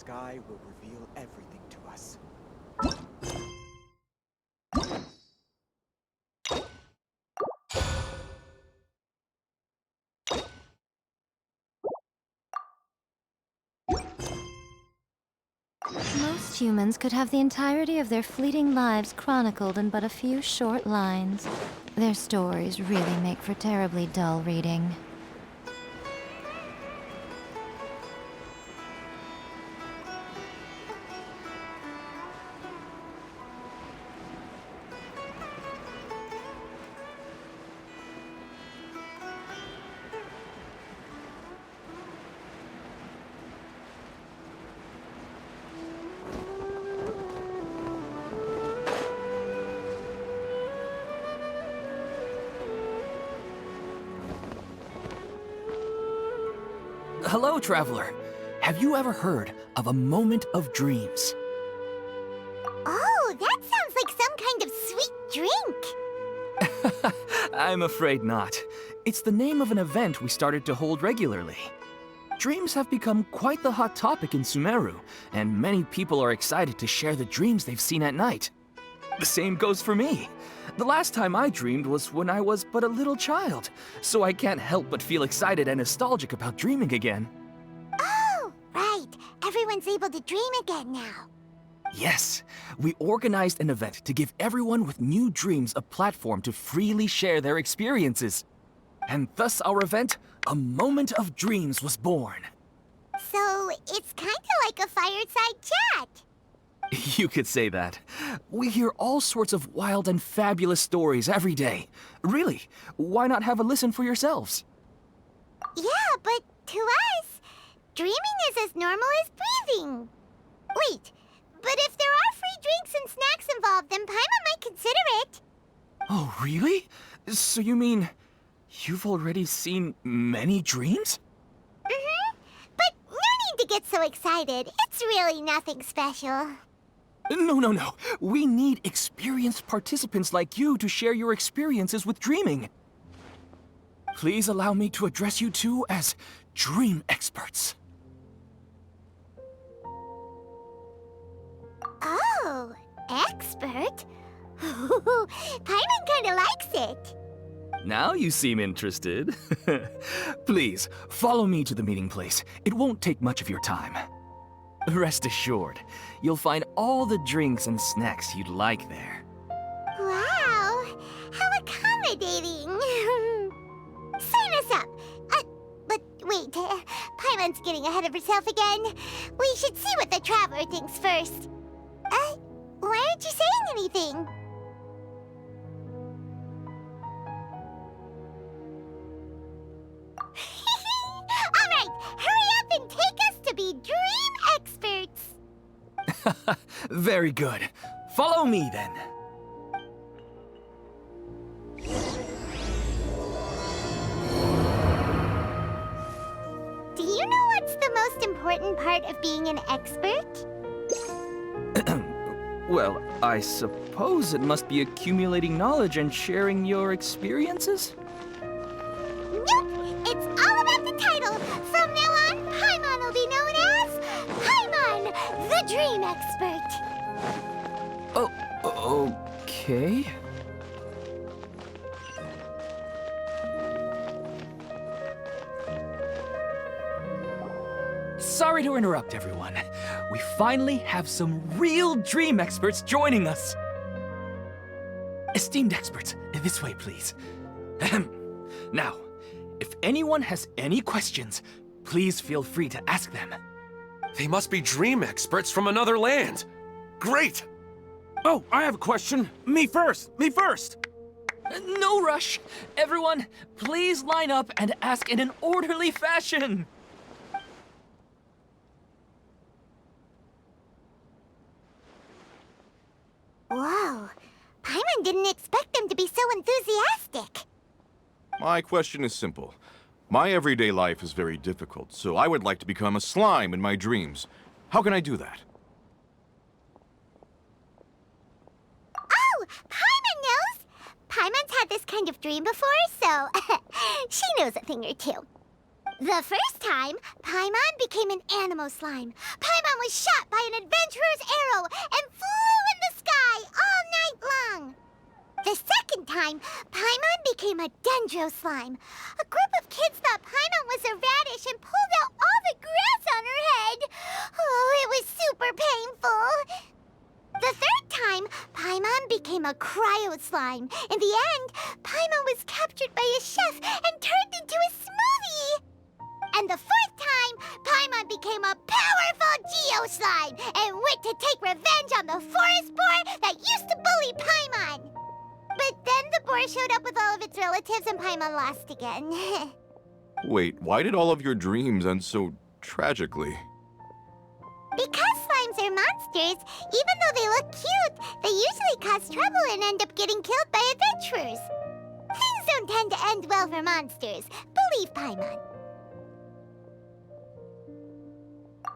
sky will reveal everything to us. Most humans could have the entirety of their fleeting lives chronicled in but a few short lines. Their stories really make for terribly dull reading. Hello, traveler. Have you ever heard of a moment of dreams? Oh, that sounds like some kind of sweet drink. I'm afraid not. It's the name of an event we started to hold regularly. Dreams have become quite the hot topic in Sumeru, and many people are excited to share the dreams they've seen at night. The same goes for me. The last time I dreamed was when I was but a little child, so I can't help but feel excited and nostalgic about dreaming again. Oh, right. Everyone's able to dream again now. Yes, we organized an event to give everyone with new dreams a platform to freely share their experiences. And thus our event, A Moment of Dreams, was born. So, it's kind of like a fireside chat. You could say that. We hear all sorts of wild and fabulous stories every day. Really, why not have a listen for yourselves? Yeah, but to us, dreaming is as normal as breathing. Wait, but if there are free drinks and snacks involved, then Paimon might consider it. Oh, really? So you mean you've already seen many dreams? Mm-hmm. But no need to get so excited. It's really nothing special. No. We need experienced participants like you to share your experiences with dreaming. Please allow me to address you two as dream experts. Oh, expert? Paimon kinda likes it. Now you seem interested. Please, follow me to the meeting place. It won't take much of your time. Rest assured, you'll find all the drinks and snacks you'd like there. Wow, how accommodating. Sign us up. But wait, Paimon's getting ahead of herself again. We should see what the traveler thinks first. Why aren't you saying anything? All right, hurry up and take us to be dream experts. Very good. Follow me then. Do you know what's the most important part of being an expert? Well, I suppose it must be accumulating knowledge and sharing your experiences? Nope, it's all about the title. From now on, Paimon will be known as Paimon, the Dream Expert. Oh, okay. Sorry to interrupt, everyone. We finally have some real dream experts joining us. Esteemed experts, this way, please. Ahem. Now, if anyone has any questions, please feel free to ask them. They must be dream experts from another land. Great! Oh, I have a question. Me first! No rush. Everyone, please line up and ask in an orderly fashion. Whoa, Paimon didn't expect them to be so enthusiastic. My question is simple. My everyday life is very difficult, so I would like to become a slime in my dreams. How can I do that? Oh, Paimon knows! Paimon's had this kind of dream before, so she knows a thing or two. The first time, Paimon became an animal slime. Paimon was shot by an adventurer's arrow and flew in the sky all night long. The second time, Paimon became a dendro slime. A group of kids thought Paimon was a radish and pulled out all the grass on her head. Oh, it was super painful. The third time, Paimon became a cryo slime. In the end, Paimon was captured by a chef and turned into a smoothie. And the fourth time, Paimon became a powerful geo slime and went to take revenge on the forest boar that used to bully Paimon. But then the boar showed up with all of its relatives and Paimon lost again. Wait, why did all of your dreams end so tragically? Because slimes are monsters, even though they look cute, they usually cause trouble and end up getting killed by adventurers. Things don't tend to end well for monsters. Believe Paimon.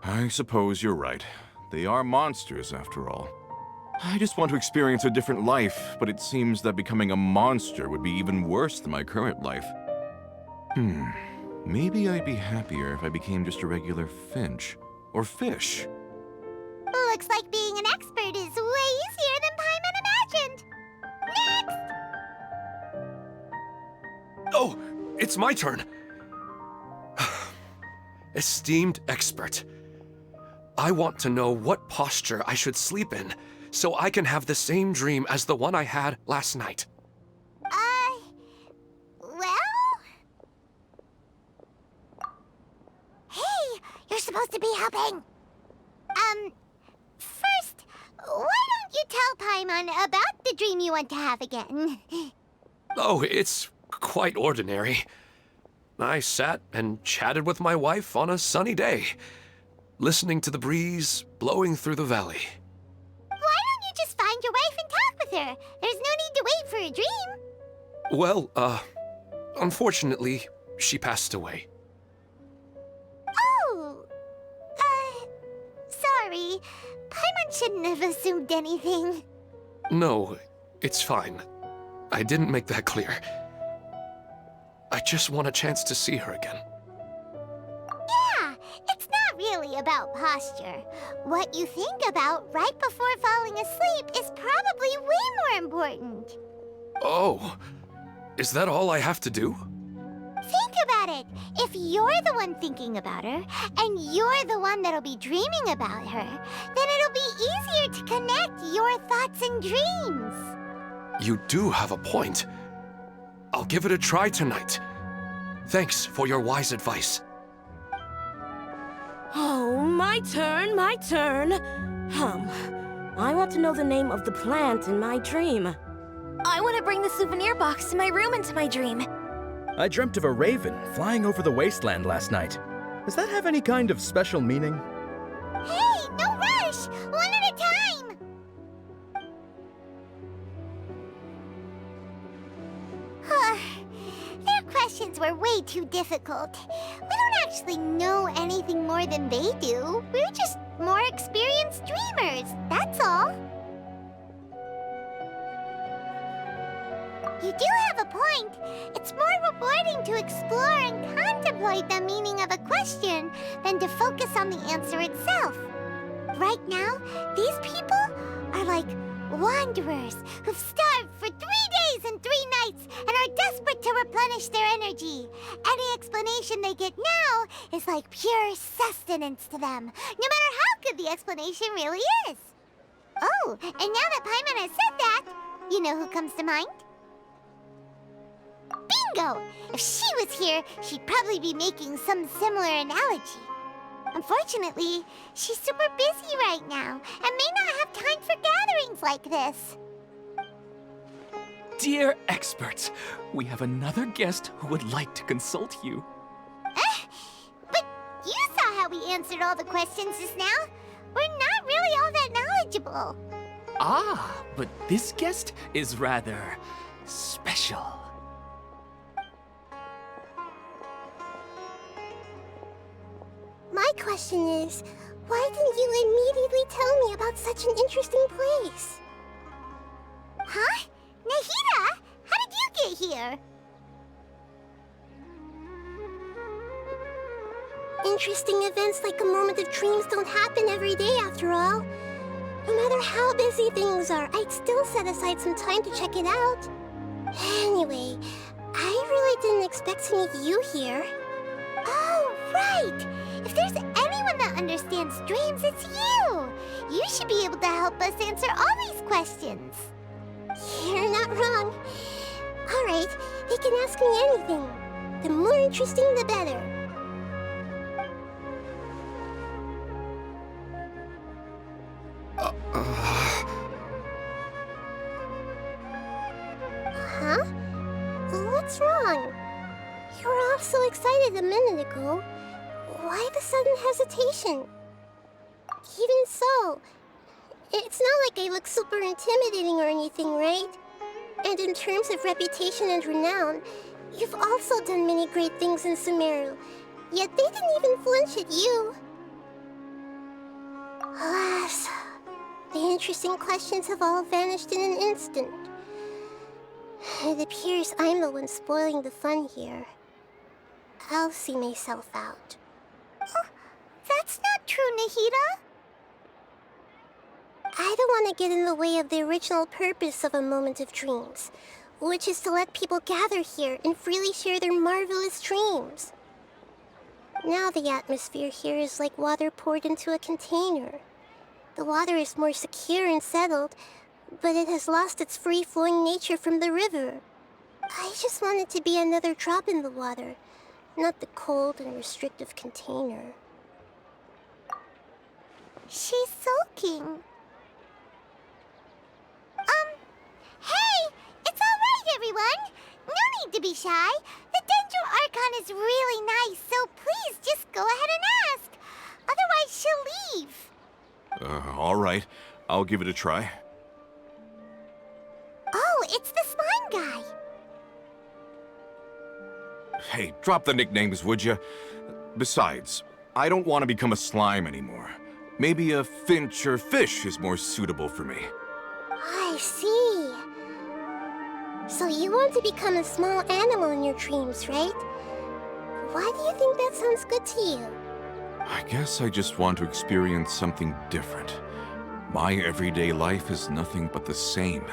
I suppose you're right. They are monsters, after all. I just want to experience a different life, but it seems that becoming a monster would be even worse than my current life. Maybe I'd be happier if I became just a regular finch. Or fish. Looks like being an expert is way easier than Paimon imagined. Next! Oh, it's my turn. Esteemed expert, I want to know what posture I should sleep in so I can have the same dream as the one I had last night. Well? Hey, you're supposed to be helping. First, why don't you tell Paimon about the dream you want to have again? Oh, it's quite ordinary. I sat and chatted with my wife on a sunny day, listening to the breeze blowing through the valley. Why don't you just find your wife and talk with her? There's no need to wait for a dream. Well, unfortunately, she passed away. Oh, sorry. Paimon shouldn't have assumed anything. No, it's fine. I didn't make that clear. I just want a chance to see her again. Yeah, it's not really about posture. What you think about right before falling asleep is probably way more important. Oh, is that all I have to do? Think about it. If you're the one thinking about her, and you're the one that'll be dreaming about her, then it'll be easier to connect your thoughts and dreams. You do have a point. I'll give it a try tonight. Thanks for your wise advice. Oh, my turn, my turn. I want to know the name of the plant in my dream. I want to bring the souvenir box to my room into my dream. I dreamt of a raven flying over the wasteland last night. Does that have any kind of special meaning? Hey, no rush! One at a time! Their questions were way too difficult. We don't actually know anything more than they do. We're just more experienced dreamers, that's all. You do have a point. It's more rewarding to explore and contemplate the meaning of a question than to focus on the answer itself. Right now, these people are like wanderers who've starved for 3 days and 3 nights and are desperate to replenish their energy. Any explanation they get now is like pure sustenance to them, no matter how good the explanation really is. Oh, and now that Paimon has said that, you know who comes to mind? Bingo! If she was here, she'd probably be making some similar analogy. Unfortunately, she's super busy right now and may not have time for gatherings like this. Dear experts, we have another guest who would like to consult you. But you saw how we answered all the questions just now. We're not really all that knowledgeable. Ah, but this guest is rather special. My question is, why didn't you immediately tell me about such an interesting place? Huh? Nahida? How did you get here? interesting events like a moment of dreams don't happen every day after all. No matter how busy things are, I'd still set aside some time to check it out. Anyway, I really didn't expect to meet you here. Oh, right! If there's anyone that understands dreams, it's you! You should be able to help us answer all these questions. You're not wrong. Alright, they can ask me anything. The more interesting, the better. Huh? What's wrong? You were all so excited a minute ago. Why the sudden hesitation? Even so, it's not like I look super intimidating or anything, right? And in terms of reputation and renown, you've also done many great things in Sumeru, yet they didn't even flinch at you. Alas, the interesting questions have all vanished in an instant. It appears I'm the one spoiling the fun here. I'll see myself out. Oh, that's not true, Nahida. I don't want to get in the way of the original purpose of a moment of dreams, which is to let people gather here and freely share their marvelous dreams. Now the atmosphere here is like water poured into a container. The water is more secure and settled, but it has lost its free-flowing nature from the river. I just want it to be another drop in the water, not the cold and restrictive container. She's sulking. Hey! It's all right, everyone! No need to be shy. The Dendro Archon is really nice, so please just go ahead and ask. Otherwise, she'll leave. All right. I'll give it a try. Oh, it's the slime guy. Hey, drop the nicknames, would you? Besides, I don't want to become a slime anymore. Maybe a finch or fish is more suitable for me. I see. So you want to become a small animal in your dreams, right? Why do you think that sounds good to you? I guess I just want to experience something different. My everyday life is nothing but the same.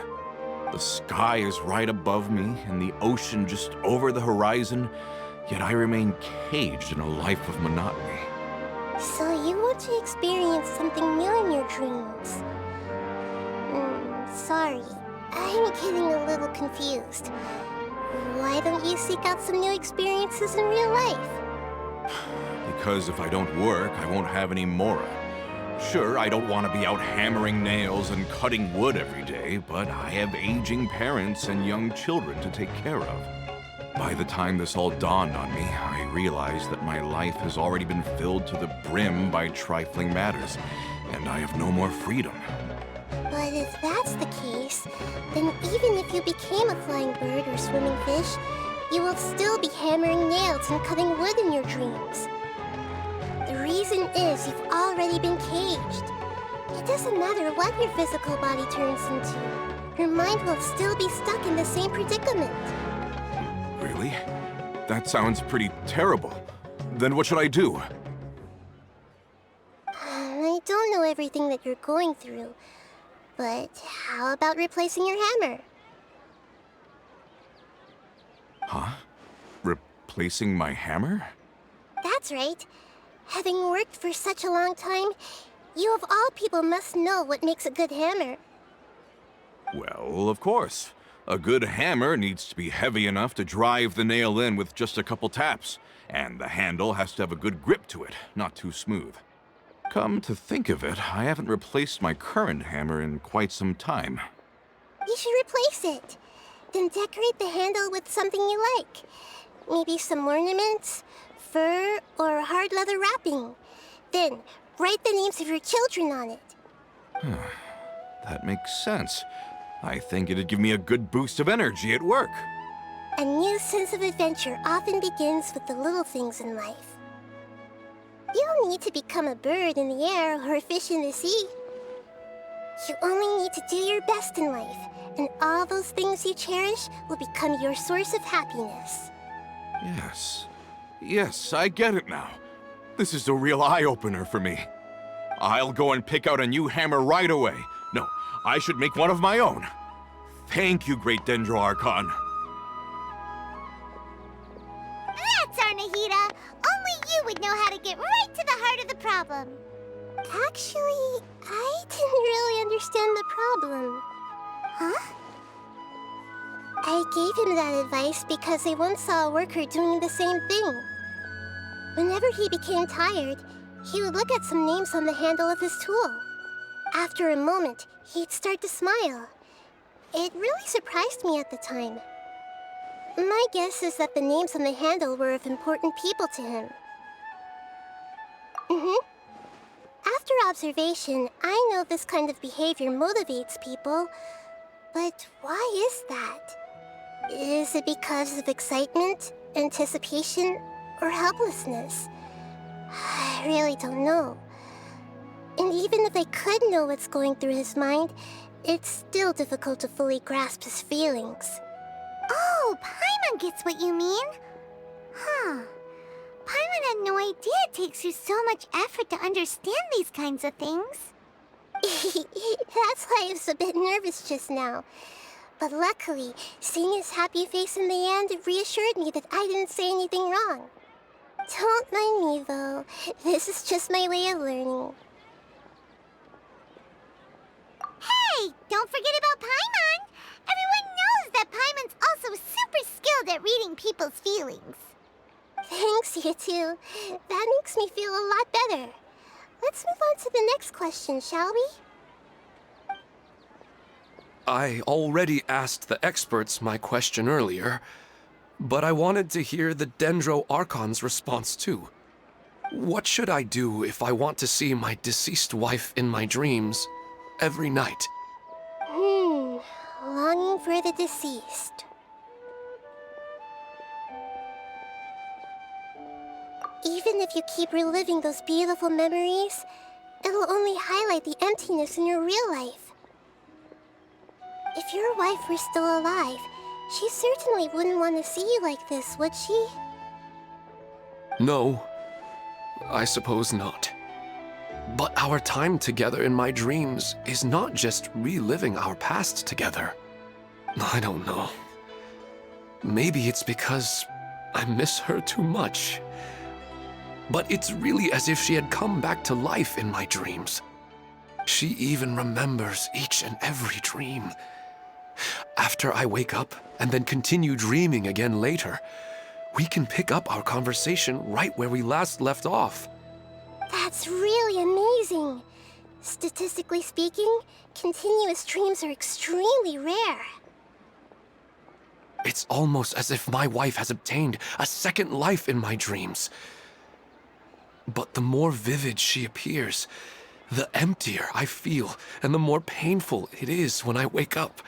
The sky is right above me, and the ocean just over the horizon, yet I remain caged in a life of monotony. So you want to experience something new in your dreams? Sorry, I'm getting a little confused. Why don't you seek out some new experiences in real life? Because if I don't work, I won't have any mora. Sure, I don't want to be out hammering nails and cutting wood every day, but I have aging parents and young children to take care of. By the time this all dawned on me, I realized that my life has already been filled to the brim by trifling matters, and I have no more freedom. But if that's the case, then even if you became a flying bird or swimming fish, you will still be hammering nails and cutting wood in your dreams. The reason is you've already been caged. It doesn't matter what your physical body turns into. Your mind will still be stuck in the same predicament. Really? That sounds pretty terrible. Then what should I do? I don't know everything that you're going through, but how about replacing your hammer? Huh? Replacing my hammer? That's right. Having worked for such a long time, you of all people must know what makes a good hammer. Well, of course. A good hammer needs to be heavy enough to drive the nail in with just a couple taps, and the handle has to have a good grip to it, not too smooth. Come to think of it, I haven't replaced my current hammer in quite some time. You should replace it. Then decorate the handle with something you like. Maybe some ornaments, fur, or hard leather wrapping. Then, write the names of your children on it. That makes sense. I think it'd give me a good boost of energy at work. A new sense of adventure often begins with the little things in life. You don't need to become a bird in the air or a fish in the sea. You only need to do your best in life, and all those things you cherish will become your source of happiness. Yes, I get it now. This is a real eye-opener for me. I'll go and pick out a new hammer right away. No, I should make one of my own. Thank you, Great Dendro Archon. That's our Nahida. Only you would know how to get right to the heart of the problem. Actually, I didn't really understand the problem. Huh? I gave him that advice because I once saw a worker doing the same thing. Whenever he became tired, he would look at some names on the handle of his tool. After a moment, he'd start to smile. It really surprised me at the time. My guess is that the names on the handle were of important people to him. After observation, I know this kind of behavior motivates people. But why is that? Is it because of excitement, anticipation, or helplessness? I really don't know. And even if I could know what's going through his mind, it's still difficult to fully grasp his feelings. Oh, Paimon gets what you mean. Huh. Paimon had no idea it takes you so much effort to understand these kinds of things. That's why I was a bit nervous just now. But luckily, seeing his happy face in the end reassured me that I didn't say anything wrong. Don't mind me, though. This is just my way of learning. Hey, don't forget about Paimon! Everyone knows that Paimon's also super skilled at reading people's feelings. Thanks, you two. That makes me feel a lot better. Let's move on to the next question, shall we? I already asked the experts my question earlier, but I wanted to hear the Dendro Archon's response too. What should I do if I want to see my deceased wife in my dreams every night? Longing for the deceased. Even if you keep reliving those beautiful memories, it'll only highlight the emptiness in your real life. If your wife were still alive, she certainly wouldn't want to see you like this, would she? No, I suppose not. But our time together in my dreams is not just reliving our past together. I don't know. Maybe it's because I miss her too much. But it's really as if she had come back to life in my dreams. She even remembers each and every dream. After I wake up and then continue dreaming again later, we can pick up our conversation right where we last left off. That's really amazing. Statistically speaking, continuous dreams are extremely rare. It's almost as if my wife has obtained a second life in my dreams. But the more vivid she appears, the emptier I feel and the more painful it is when I wake up.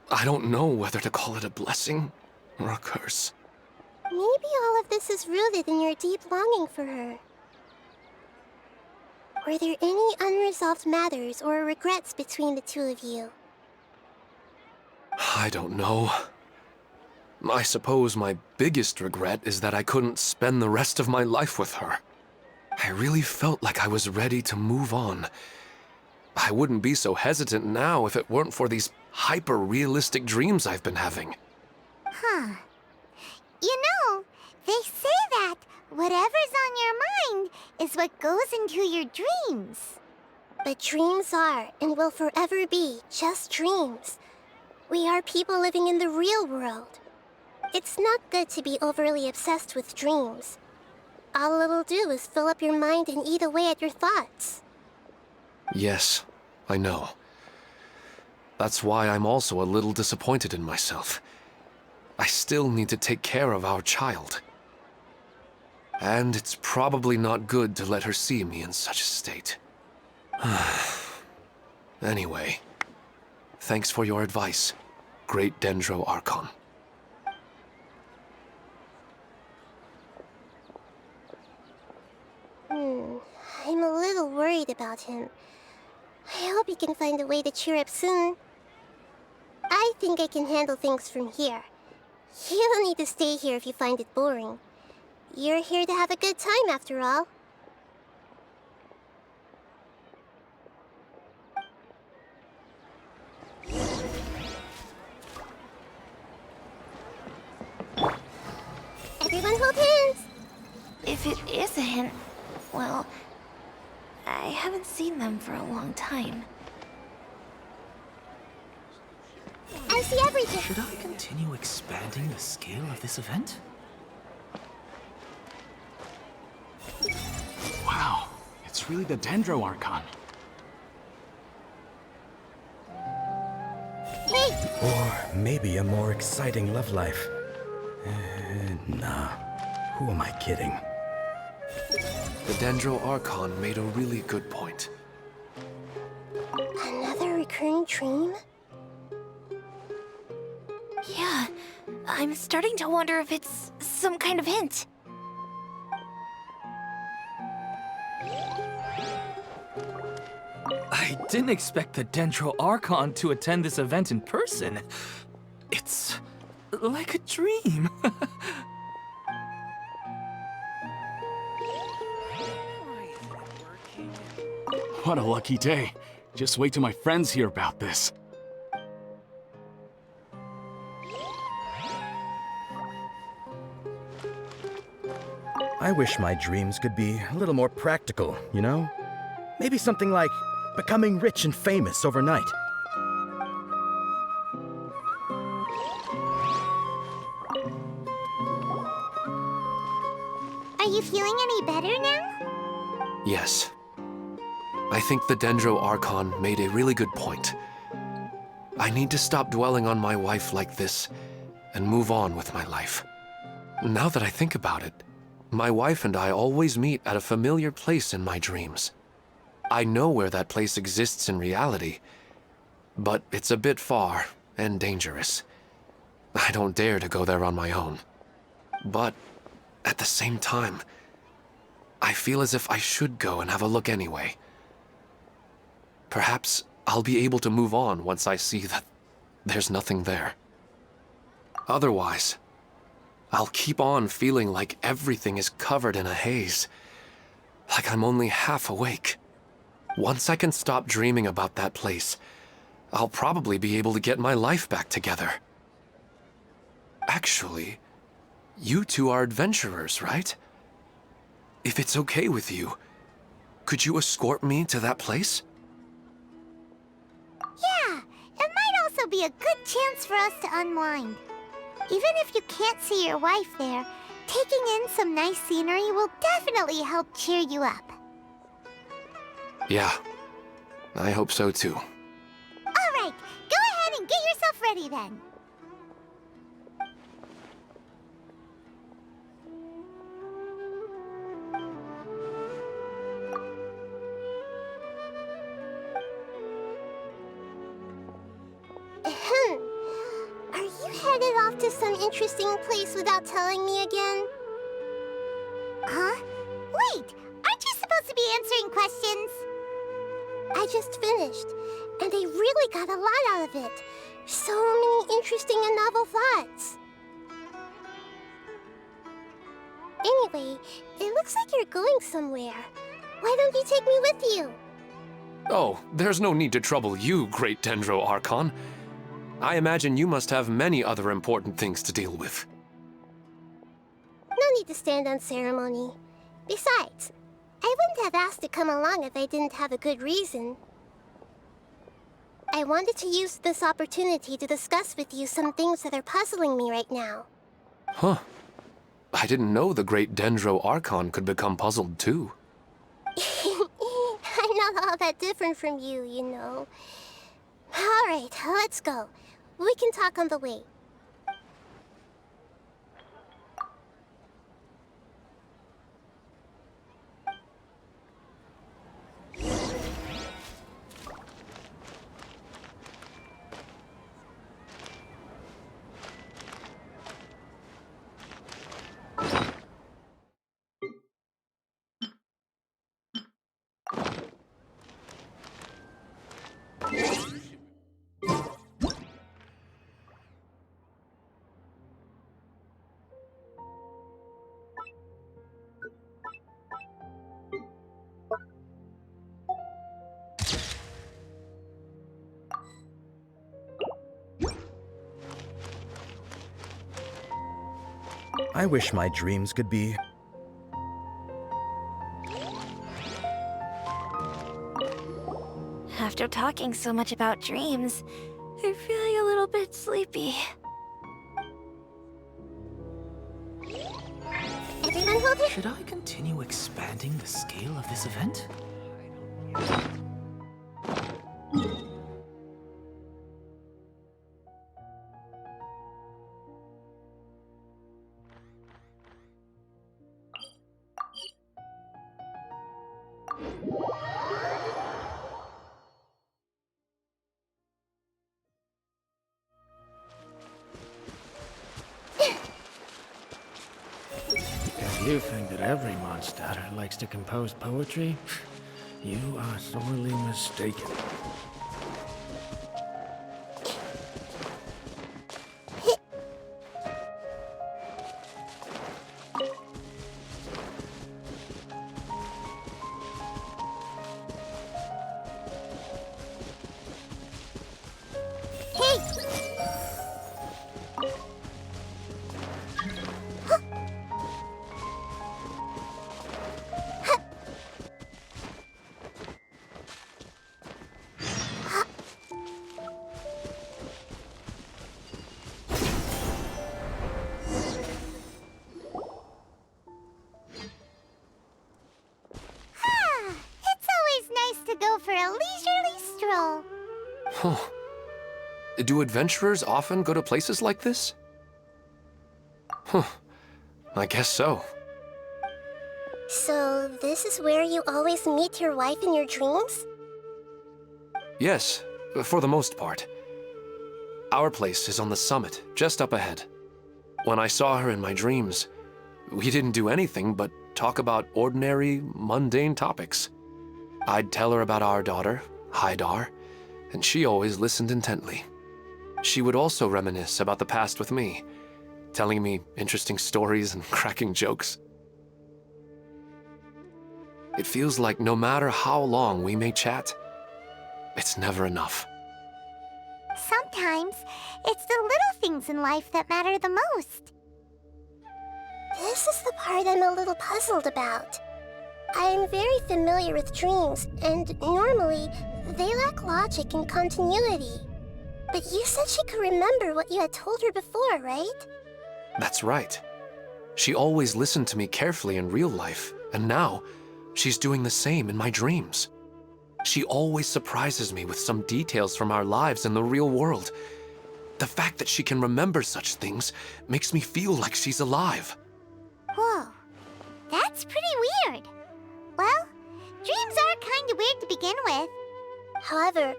I don't know whether to call it a blessing or a curse. Maybe all of this is rooted in your deep longing for her. Were there any unresolved matters or regrets between the two of you? I don't know. I suppose my biggest regret is that I couldn't spend the rest of my life with her. I really felt like I was ready to move on. I wouldn't be so hesitant now if it weren't for these hyper-realistic dreams I've been having. Huh. You know, they say that whatever's on your mind is what goes into your dreams. But dreams are, and will forever be, just dreams. We are people living in the real world. It's not good to be overly obsessed with dreams. All it'll do is fill up your mind and eat away at your thoughts. Yes, I know. That's why I'm also a little disappointed in myself. I still need to take care of our child. And it's probably not good to let her see me in such a state. Anyway, thanks for your advice, Great Dendro Archon. I'm a little worried about him. I hope he can find a way to cheer up soon. I think I can handle things from here. You don't need to stay here if you find it boring. You're here to have a good time, after all. Everyone hold hands! If it is a hint, well, I haven't seen them for a long time. I see everything! Should I continue expanding the scale of this event? Wow, it's really the Dendro Archon. Hey! Or maybe a more exciting love life. Nah. Who am I kidding? The Dendro Archon made a really good point. Another recurring dream? Yeah, I'm starting to wonder if it's some kind of hint. I didn't expect the Dendro Archon to attend this event in person. It's like a dream. What a lucky day. Just wait till my friends hear about this. I wish my dreams could be a little more practical, you know? Maybe something like becoming rich and famous overnight. Are you feeling any better now? Yes. I think the Dendro Archon made a really good point. I need to stop dwelling on my wife like this and move on with my life. Now that I think about it, my wife and I always meet at a familiar place in my dreams. I know where that place exists in reality, but it's a bit far and dangerous. I don't dare to go there on my own. But at the same time, I feel as if I should go and have a look anyway. Perhaps I'll be able to move on once I see that there's nothing there. Otherwise, I'll keep on feeling like everything is covered in a haze, like I'm only half awake. Once I can stop dreaming about that place, I'll probably be able to get my life back together. Actually, you two are adventurers, right? If it's okay with you, could you escort me to that place? Yeah, it might also be a good chance for us to unwind. Even if you can't see your wife there, taking in some nice scenery will definitely help cheer you up. Yeah, I hope so too. All right, go ahead and get yourself ready then. Are you headed off to some interesting place without telling me again? Huh? Wait, aren't you supposed to be answering questions? I just finished, and I really got a lot out of it. So many interesting and novel thoughts. Anyway, it looks like you're going somewhere. Why don't you take me with you? Oh, there's no need to trouble you, great Dendro Archon. I imagine you must have many other important things to deal with. No need to stand on ceremony. Besides, I wouldn't have asked to come along if I didn't have a good reason. I wanted to use this opportunity to discuss with you some things that are puzzling me right now. Huh. I didn't know the great Dendro Archon could become puzzled too. I'm not all that different from you, you know. All right, let's go. We can talk on the way. I wish my dreams could be... After talking so much about dreams, I'm feeling a little bit sleepy. Everyone hold your... Should I continue expanding the scale of this event? If you think that every monster likes to compose poetry, you are sorely mistaken. Go for a leisurely stroll. Huh. Do adventurers often go to places like this? Huh. I guess so. So, this is where you always meet your wife in your dreams? Yes, for the most part. Our place is on the summit, just up ahead. When I saw her in my dreams, we didn't do anything but talk about ordinary, mundane topics. I'd tell her about our daughter, Haidar, and she always listened intently. She would also reminisce about the past with me, telling me interesting stories and cracking jokes. It feels like no matter how long we may chat, it's never enough. Sometimes, it's the little things in life that matter the most. This is the part I'm a little puzzled about. I'm very familiar with dreams, and normally, they lack logic and continuity. But you said she could remember what you had told her before, right? That's right. She always listened to me carefully in real life, and now, she's doing the same in my dreams. She always surprises me with some details from our lives in the real world. The fact that she can remember such things makes me feel like she's alive. Whoa, that's pretty weird. Well, dreams are kinda weird to begin with. However,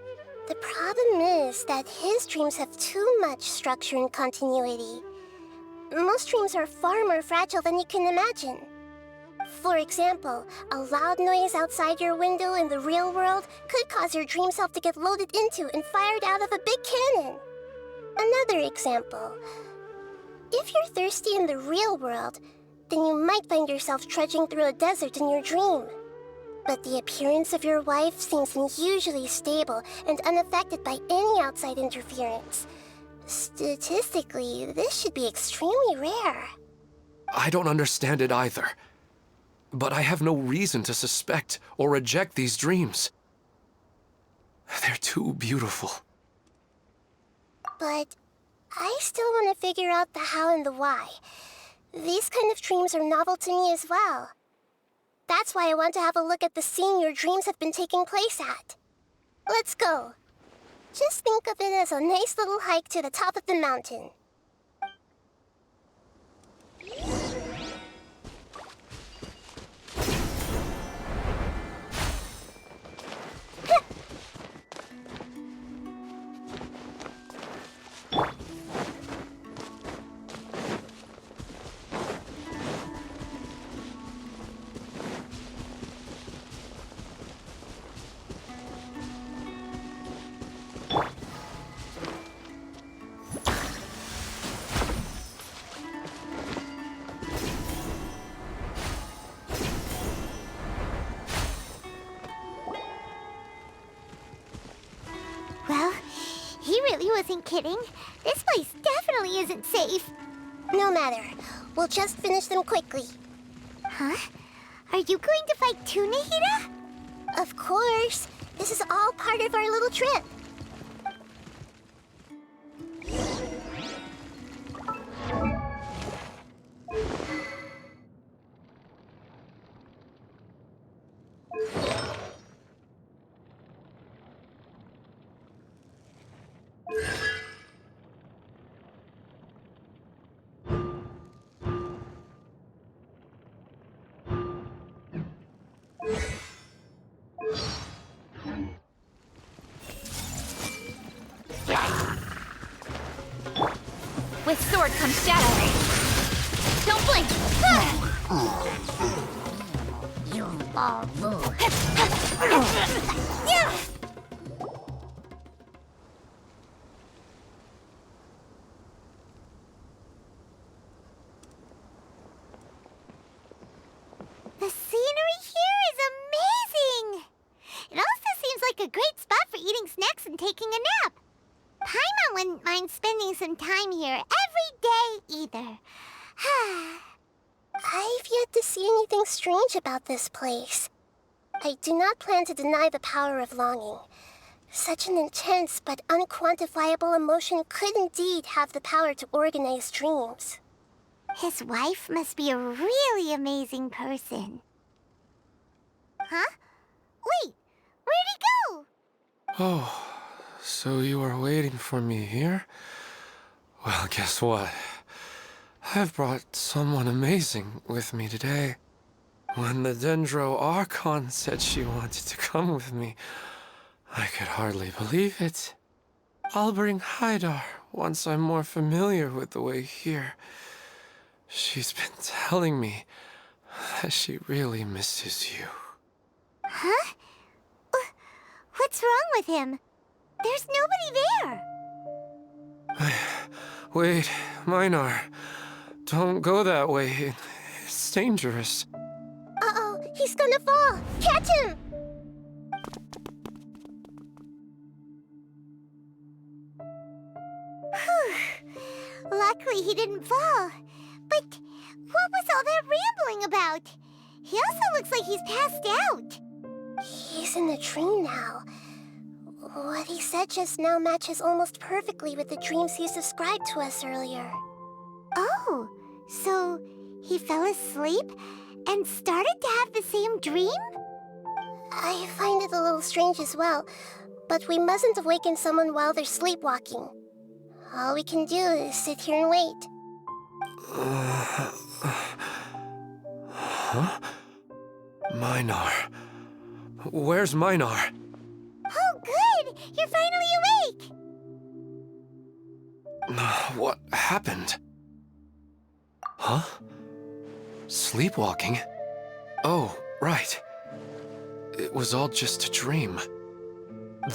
the problem is that his dreams have too much structure and continuity. Most dreams are far more fragile than you can imagine. For example, a loud noise outside your window in the real world could cause your dream self to get loaded into and fired out of a big cannon. Another example. If you're thirsty in the real world, then you might find yourself trudging through a desert in your dream. But the appearance of your wife seems unusually stable and unaffected by any outside interference. Statistically, this should be extremely rare. I don't understand it either. But I have no reason to suspect or reject these dreams. They're too beautiful. But I still want to figure out the how and the why. These kind of dreams are novel to me as well. That's why I want to have a look at the scene your dreams have been taking place at. Let's go. Just think of it as a nice little hike to the top of the mountain. Well, he really wasn't kidding. This place definitely isn't safe. No matter. We'll just finish them quickly. Huh? Are you going to fight too, Nahida? Of course. This is all part of our little trip. With sword comes shadow. Don't blink! You are rude. The scenery here is amazing! It also seems like a great spot for eating snacks and taking a nap. Paimon wouldn't mind spending some time here every day either. I've yet to see anything strange about this place. I do not plan to deny the power of longing. Such an intense but unquantifiable emotion could indeed have the power to organize dreams. His wife must be a really amazing person. Huh? Wait, where'd he go? Oh, so you were waiting for me here? Well, guess what? I've brought someone amazing with me today. When the Dendro Archon said she wanted to come with me, I could hardly believe it. I'll bring Haidar once I'm more familiar with the way here. She's been telling me that she really misses you. Huh? What's wrong with him? There's nobody there. Wait, Minar. Don't go that way. It's dangerous. Uh-oh, he's gonna fall. Catch him! Whew. Luckily he didn't fall. But what was all that rambling about? He also looks like he's passed out. He's in a dream now. What he said just now matches almost perfectly with the dreams he's described to us earlier. Oh, so he fell asleep and started to have the same dream? I find it a little strange as well, but we mustn't awaken someone while they're sleepwalking. All we can do is sit here and wait. Huh? Minar. Where's Minar? Oh, good! You're finally awake! What happened? Huh? Sleepwalking? Oh, right. It was all just a dream.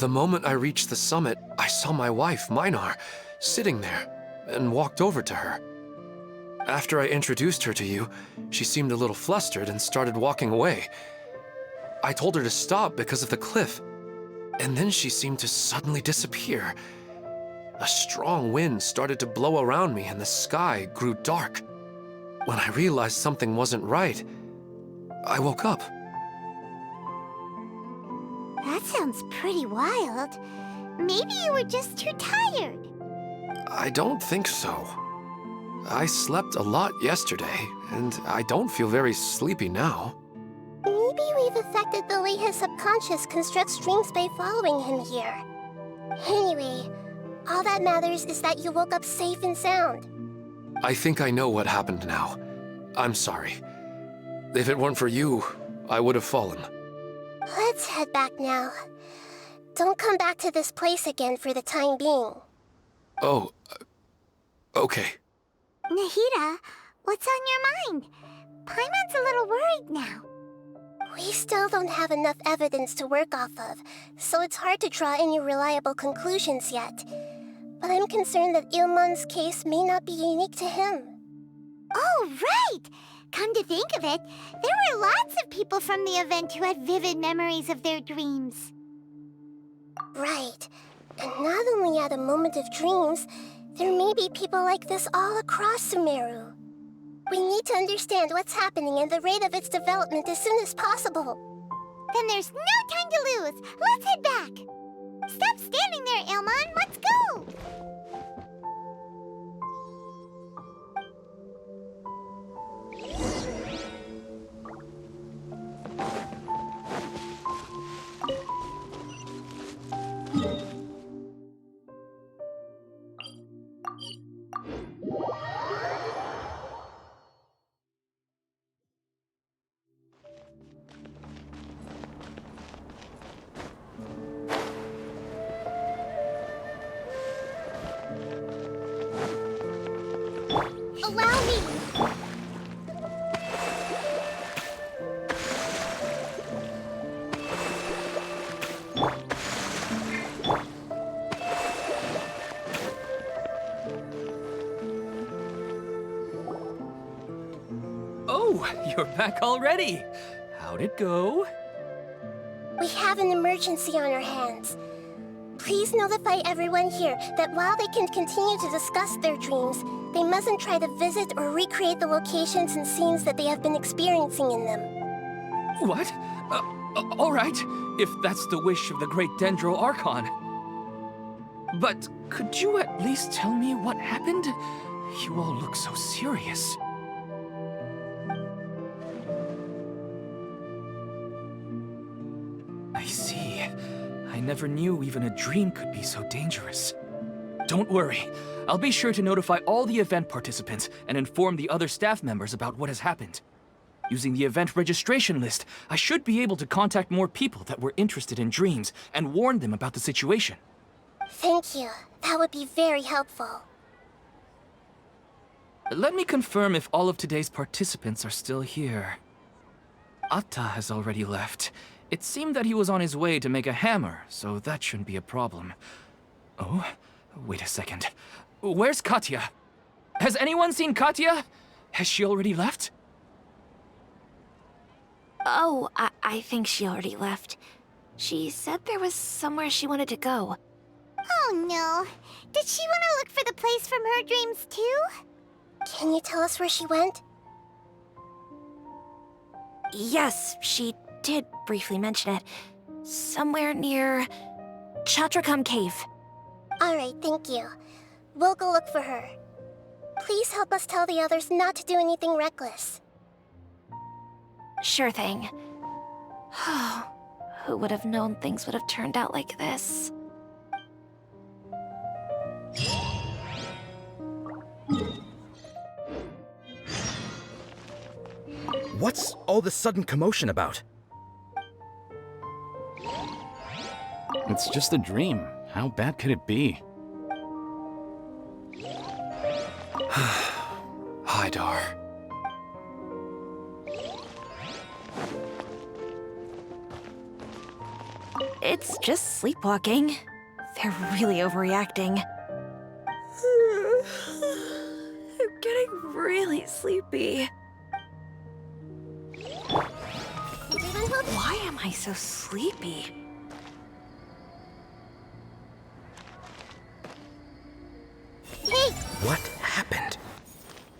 The moment I reached the summit, I saw my wife, Minar, sitting there, and walked over to her. After I introduced her to you, she seemed a little flustered and started walking away. I told her to stop because of the cliff, and then she seemed to suddenly disappear. A strong wind started to blow around me and the sky grew dark. When I realized something wasn't right, I woke up. That sounds pretty wild. Maybe you were just too tired. I don't think so. I slept a lot yesterday, and I don't feel very sleepy now. Maybe we've affected the way his subconscious constructs dreams by following him here. Anyway, all that matters is that you woke up safe and sound. I think I know what happened now. I'm sorry. If it weren't for you, I would have fallen. Let's head back now. Don't come back to this place again for the time being. Oh, okay. Nahida, what's on your mind? Paimon's a little worried now. We still don't have enough evidence to work off of, so it's hard to draw any reliable conclusions yet. But I'm concerned that Ilmon's case may not be unique to him. Oh, right! Come to think of it, there were lots of people from the event who had vivid memories of their dreams. Right. And not only at a moment of dreams, there may be people like this all across Sumeru. We need to understand what's happening and the rate of its development as soon as possible. Then there's no time to lose. Let's head back. Stop standing there, Elmon. Let's go. Allow me! Oh, you're back already. How'd it go? We have an emergency on our hands. Please notify everyone here that while they can continue to discuss their dreams, they mustn't try to visit or recreate the locations and scenes that they have been experiencing in them. What? All right, if that's the wish of the great Dendro Archon. But could you at least tell me what happened? You all look so serious. I see. I never knew even a dream could be so dangerous. Don't worry. I'll be sure to notify all the event participants and inform the other staff members about what has happened. Using the event registration list, I should be able to contact more people that were interested in dreams and warn them about the situation. Thank you. That would be very helpful. Let me confirm if all of today's participants are still here. Atta has already left. It seemed that he was on his way to make a hammer, so that shouldn't be a problem. Oh, wait a second. Where's Katya? Has anyone seen Katya? Has she already left? Oh, I think she already left. She said there was somewhere she wanted to go. Oh no. Did she want to look for the place from her dreams too? Can you tell us where she went? Yes, she did briefly mention it. Somewhere near Chatrakam Cave. Alright, thank you. We'll go look for her. Please help us tell the others not to do anything reckless. Sure thing. Who would have known things would have turned out like this? What's all this sudden commotion about? It's just a dream. How bad could it be? Hydar. It's just sleepwalking. They're really overreacting. I'm getting really sleepy. Why am I so sleepy? Hey! What happened?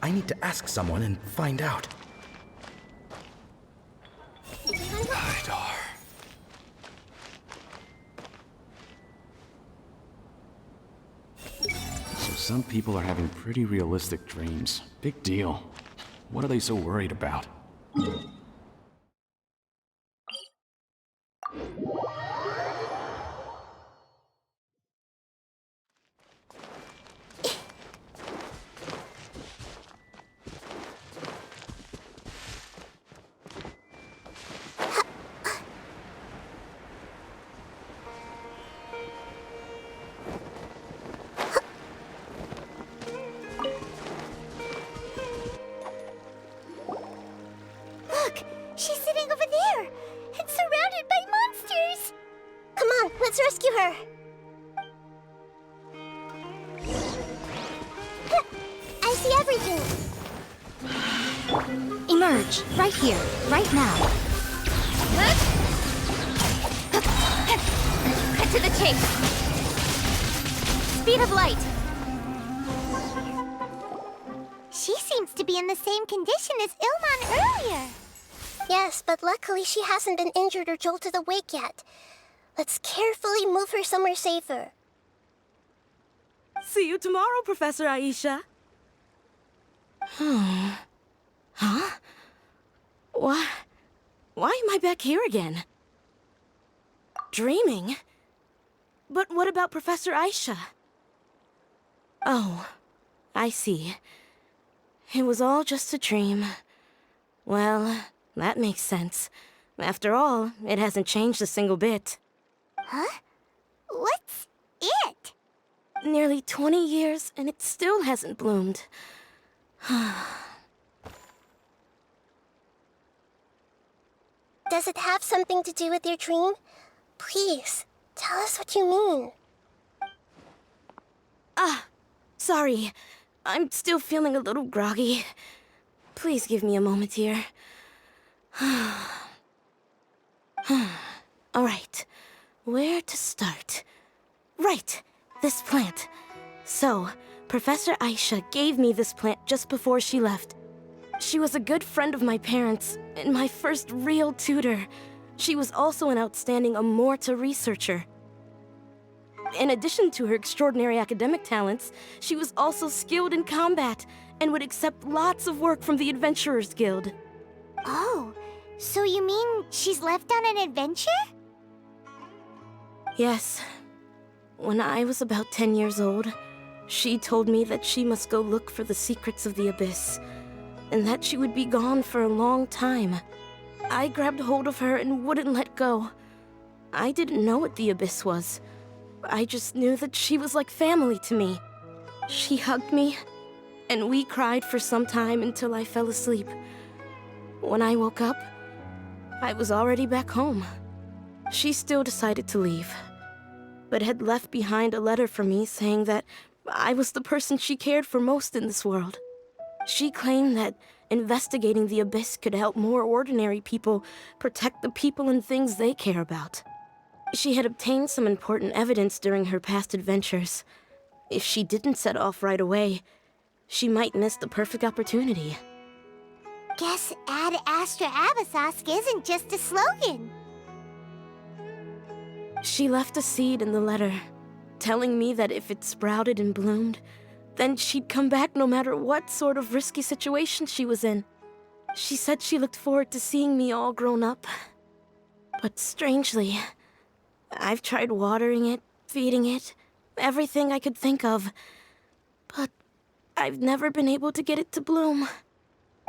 I need to ask someone and find out. Hydar. So some people are having pretty realistic dreams. Big deal. What are they so worried about? Look! She's sitting over there! And surrounded by monsters! Come on, let's rescue her! I see everything! Emerge, right here, right now. Cut to the chase! Speed of light! She She seems to be in the same condition as Ilman earlier. Yes, but luckily she hasn't been injured or jolted awake yet. Let's carefully move her somewhere safer. See you tomorrow, Professor Aisha. Huh? Why am I back here again? Dreaming? But what about Professor Aisha? Oh, I see. It was all just a dream. Well, that makes sense. After all, it hasn't changed a single bit. Huh? What's it? Nearly 20 years, and it still hasn't bloomed. Does it have something to do with your dream? Please, tell us what you mean. Sorry. I'm still feeling a little groggy. Please give me a moment here. Alright, where to start? Right, this plant. So, Professor Aisha gave me this plant just before she left. She was a good friend of my parents, and my first real tutor. She was also an outstanding Amorta researcher. In addition to her extraordinary academic talents, she was also skilled in combat and would accept lots of work from the Adventurers Guild. Oh, so you mean she's left on an adventure? Yes. When I was about 10 years old, she told me that she must go look for the secrets of the Abyss, and that she would be gone for a long time. I grabbed hold of her and wouldn't let go. I didn't know what the Abyss was. I just knew that she was like family to me. She hugged me, and we cried for some time until I fell asleep. When I woke up, I was already back home. She still decided to leave, but had left behind a letter for me saying that I was the person she cared for most in this world. She claimed that investigating the Abyss could help more ordinary people protect the people and things they care about. She had obtained some important evidence during her past adventures. If she didn't set off right away, she might miss the perfect opportunity. Guess Ad Astra Abyssosque isn't just a slogan. She left a seed in the letter, telling me that if it sprouted and bloomed, then she'd come back no matter what sort of risky situation she was in. She said she looked forward to seeing me all grown up. But strangely, I've tried watering it, feeding it, everything I could think of. But I've never been able to get it to bloom.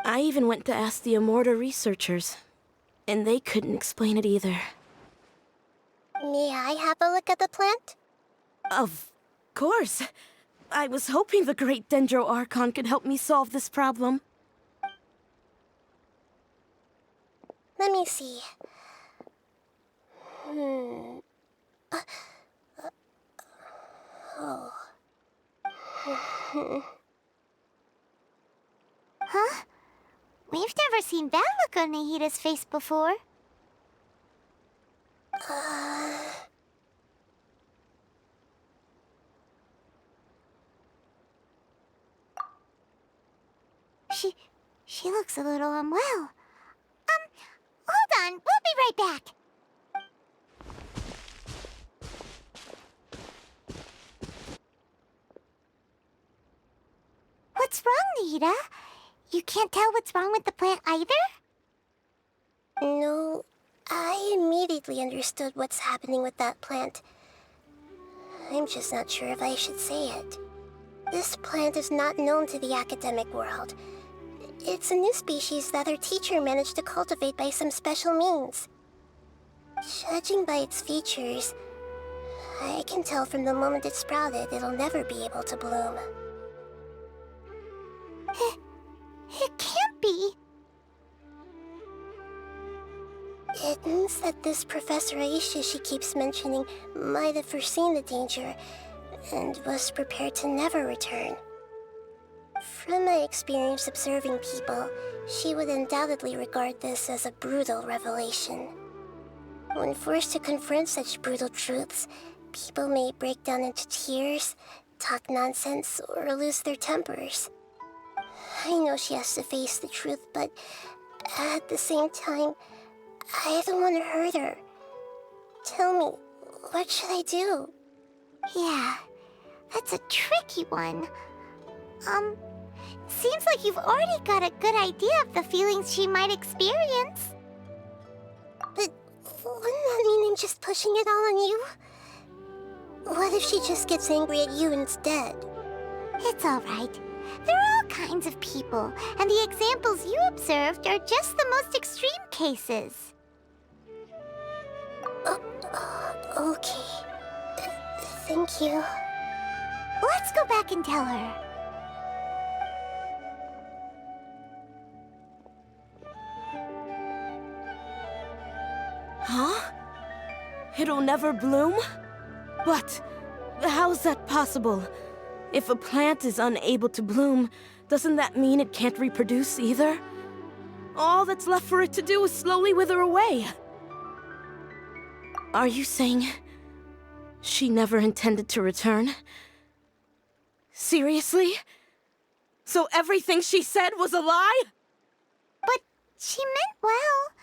I even went to ask the Amorta researchers, and they couldn't explain it either. May I have a look at the plant? Of course. I was hoping the great Dendro Archon could help me solve this problem. Let me see. Huh? We've never seen that look on Nahida's face before. She looks a little unwell. Hold on, we'll be right back. What's wrong, Nahida? You can't tell what's wrong with the plant either? No, I immediately understood what's happening with that plant. I'm just not sure if I should say it. This plant is not known to the academic world. It's a new species that our teacher managed to cultivate by some special means. Judging by its features, I can tell from the moment it sprouted it'll never be able to bloom. It can't be. It means that this Professor Aisha she keeps mentioning might have foreseen the danger and was prepared to never return. From my experience observing people, she would undoubtedly regard this as a brutal revelation. When forced to confront such brutal truths, people may break down into tears, talk nonsense, or lose their tempers. I know she has to face the truth, but at the same time, I don't want to hurt her. Tell me, what should I do? Yeah, that's a tricky one. Seems like you've already got a good idea of the feelings she might experience. But wouldn't that mean I'm just pushing it all on you? What if she just gets angry at you instead? It's alright. There are all kinds of people, and the examples you observed are just the most extreme cases. Okay. Thank you. Let's go back and tell her. Huh? It'll never bloom? But how's that possible? If a plant is unable to bloom, doesn't that mean it can't reproduce either? All that's left for it to do is slowly wither away. Are you saying she never intended to return? Seriously? So everything she said was a lie? But she meant well.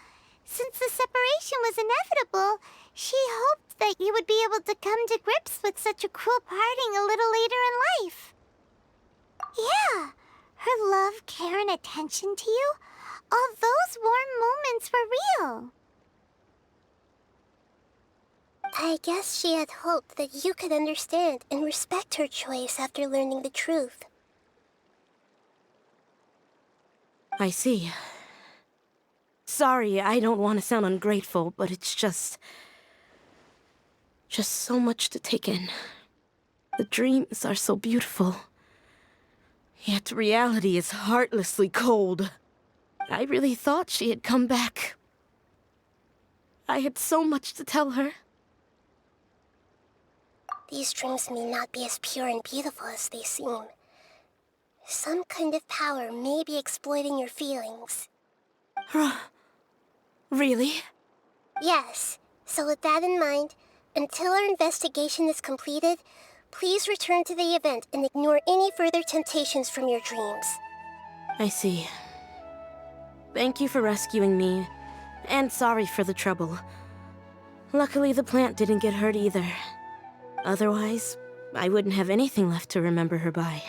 Since the separation was inevitable, she hoped that you would be able to come to grips with such a cruel parting a little later in life. Yeah, her love, care, and attention to you, all those warm moments were real. I guess she had hoped that you could understand and respect her choice after learning the truth. I see. Sorry, I don't want to sound ungrateful, but it's just so much to take in. The dreams are so beautiful. Yet reality is heartlessly cold. I really thought she had come back. I had so much to tell her. These dreams may not be as pure and beautiful as they seem. Some kind of power may be exploiting your feelings. Really? Yes. So with that in mind, until our investigation is completed, please return to the event and ignore any further temptations from your dreams. I see. Thank you for rescuing me, and sorry for the trouble. Luckily, the plant didn't get hurt either. Otherwise, I wouldn't have anything left to remember her by.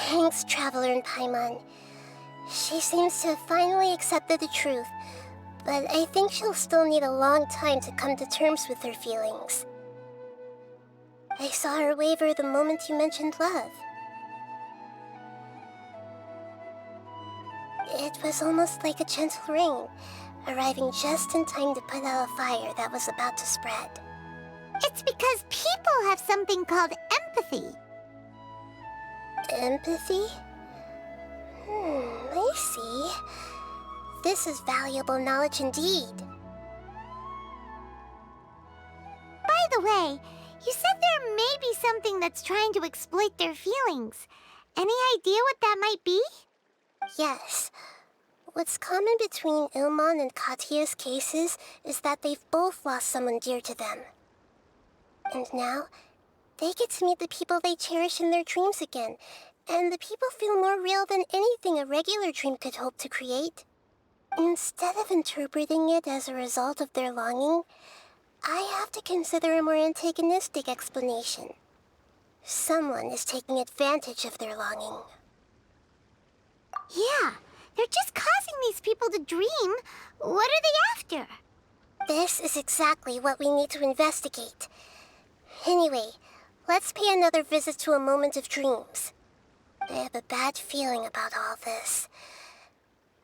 Thanks, Traveler and Paimon. She seems to have finally accepted the truth, but I think she'll still need a long time to come to terms with her feelings. I saw her waver the moment you mentioned love. It was almost like a gentle rain, arriving just in time to put out a fire that was about to spread. It's because people have something called empathy. Empathy? I see. This is valuable knowledge indeed. By the way, you said there may be something that's trying to exploit their feelings. Any idea what that might be? Yes. What's common between Ilmon and Katya's cases is that they've both lost someone dear to them. And now, they get to meet the people they cherish in their dreams again, and the people feel more real than anything a regular dream could hope to create. Instead of interpreting it as a result of their longing, I have to consider a more antagonistic explanation. Someone is taking advantage of their longing. Yeah, they're just causing these people to dream. What are they after? This is exactly what we need to investigate. Anyway, let's pay another visit to a moment of dreams. I have a bad feeling about all this.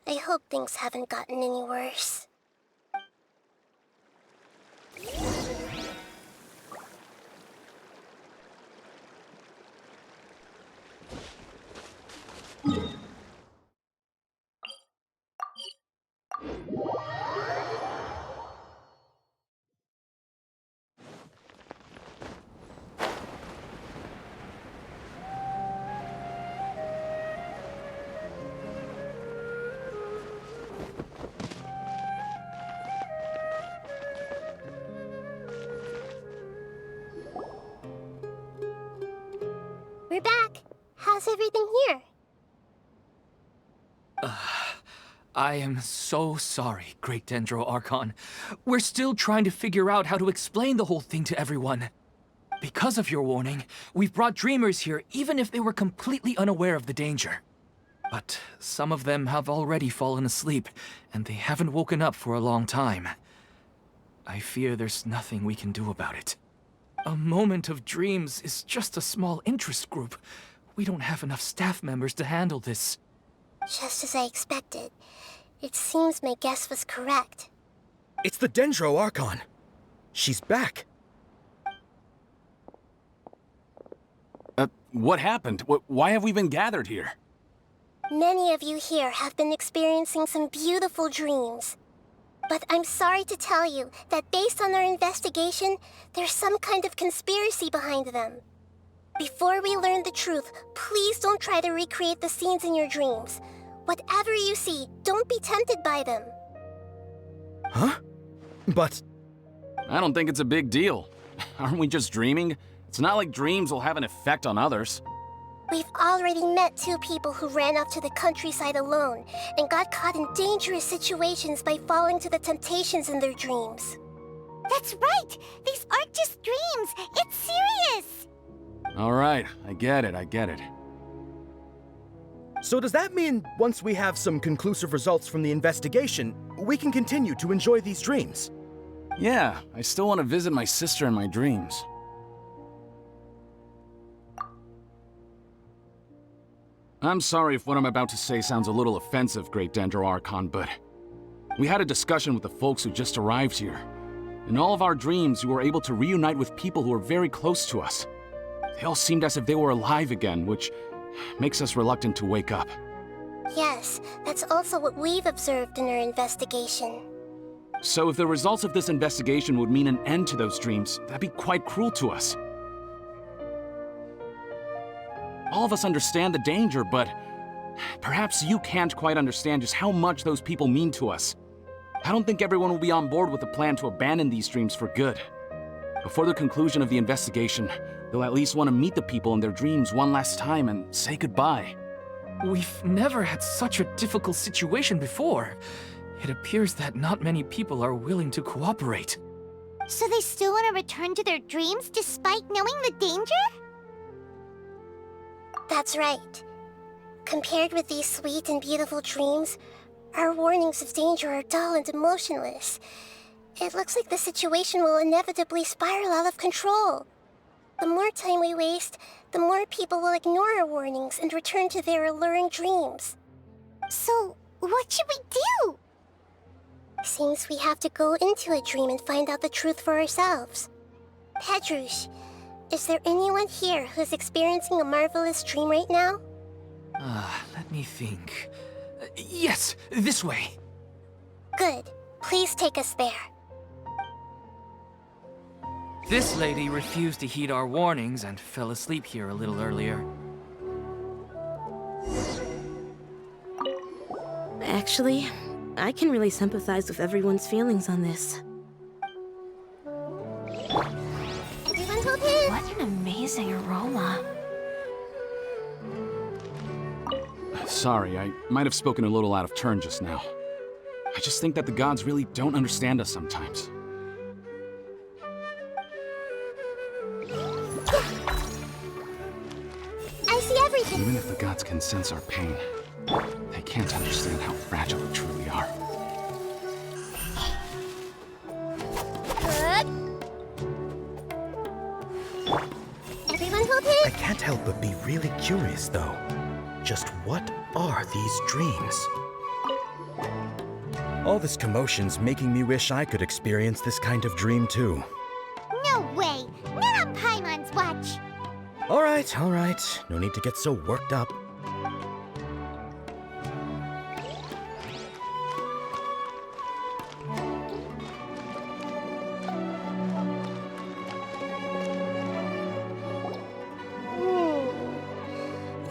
I hope things haven't gotten any worse. how's everything here? I am so sorry, Great Dendro Archon. We're still trying to figure out how to explain the whole thing to everyone. Because of your warning, we've brought dreamers here even if they were completely unaware of the danger. But some of them have already fallen asleep, and they haven't woken up for a long time. I fear there's nothing we can do about it. A moment of dreams is just a small interest group. We don't have enough staff members to handle this. Just as I expected. It seems my guess was correct. It's the Dendro Archon. She's back. What happened? Why have we been gathered here? Many of you here have been experiencing some beautiful dreams. But I'm sorry to tell you that based on our investigation, there's some kind of conspiracy behind them. Before we learn the truth, please don't try to recreate the scenes in your dreams. Whatever you see, don't be tempted by them. Huh? But... I don't think it's a big deal. Aren't we just dreaming? It's not like dreams will have an effect on others. We've already met 2 people who ran off to the countryside alone and got caught in dangerous situations by falling to the temptations in their dreams. That's right! These aren't just dreams! It's serious! All right, I get it. So does that mean once we have some conclusive results from the investigation, we can continue to enjoy these dreams? Yeah, I still want to visit my sister in my dreams. I'm sorry if what I'm about to say sounds a little offensive, Great Dendro Archon, but we had a discussion with the folks who just arrived here. In all of our dreams, we were able to reunite with people who were very close to us. They all seemed as if they were alive again, which makes us reluctant to wake up. Yes, that's also what we've observed in our investigation. So if the results of this investigation would mean an end to those dreams, that'd be quite cruel to us. All of us understand the danger, but perhaps you can't quite understand just how much those people mean to us. I don't think everyone will be on board with the plan to abandon these dreams for good. Before the conclusion of the investigation, they'll at least want to meet the people in their dreams one last time and say goodbye. We've never had such a difficult situation before. It appears that not many people are willing to cooperate. So they still want to return to their dreams despite knowing the danger? That's right. Compared with these sweet and beautiful dreams, our warnings of danger are dull and emotionless. It looks like the situation will inevitably spiral out of control. The more time we waste, the more people will ignore our warnings and return to their alluring dreams. So, what should we do? Seems we have to go into a dream and find out the truth for ourselves. Pedrush, is there anyone here who's experiencing a marvelous dream right now? Let me think. Yes, this way. Good. Please take us there. This lady refused to heed our warnings and fell asleep here a little earlier. Actually, I can really sympathize with everyone's feelings on this. Everyone hold hands! What an amazing aroma. Sorry, I might have spoken a little out of turn just now. I just think that the gods really don't understand us sometimes. I see everything! Even if the gods can sense our pain, they can't understand how fragile we truly are. Good. Everyone hold hands! I can't help but be really curious, though. Just what are these dreams? All this commotion's making me wish I could experience this kind of dream, too. No way! Not on Paimon's watch! All right. No need to get so worked up.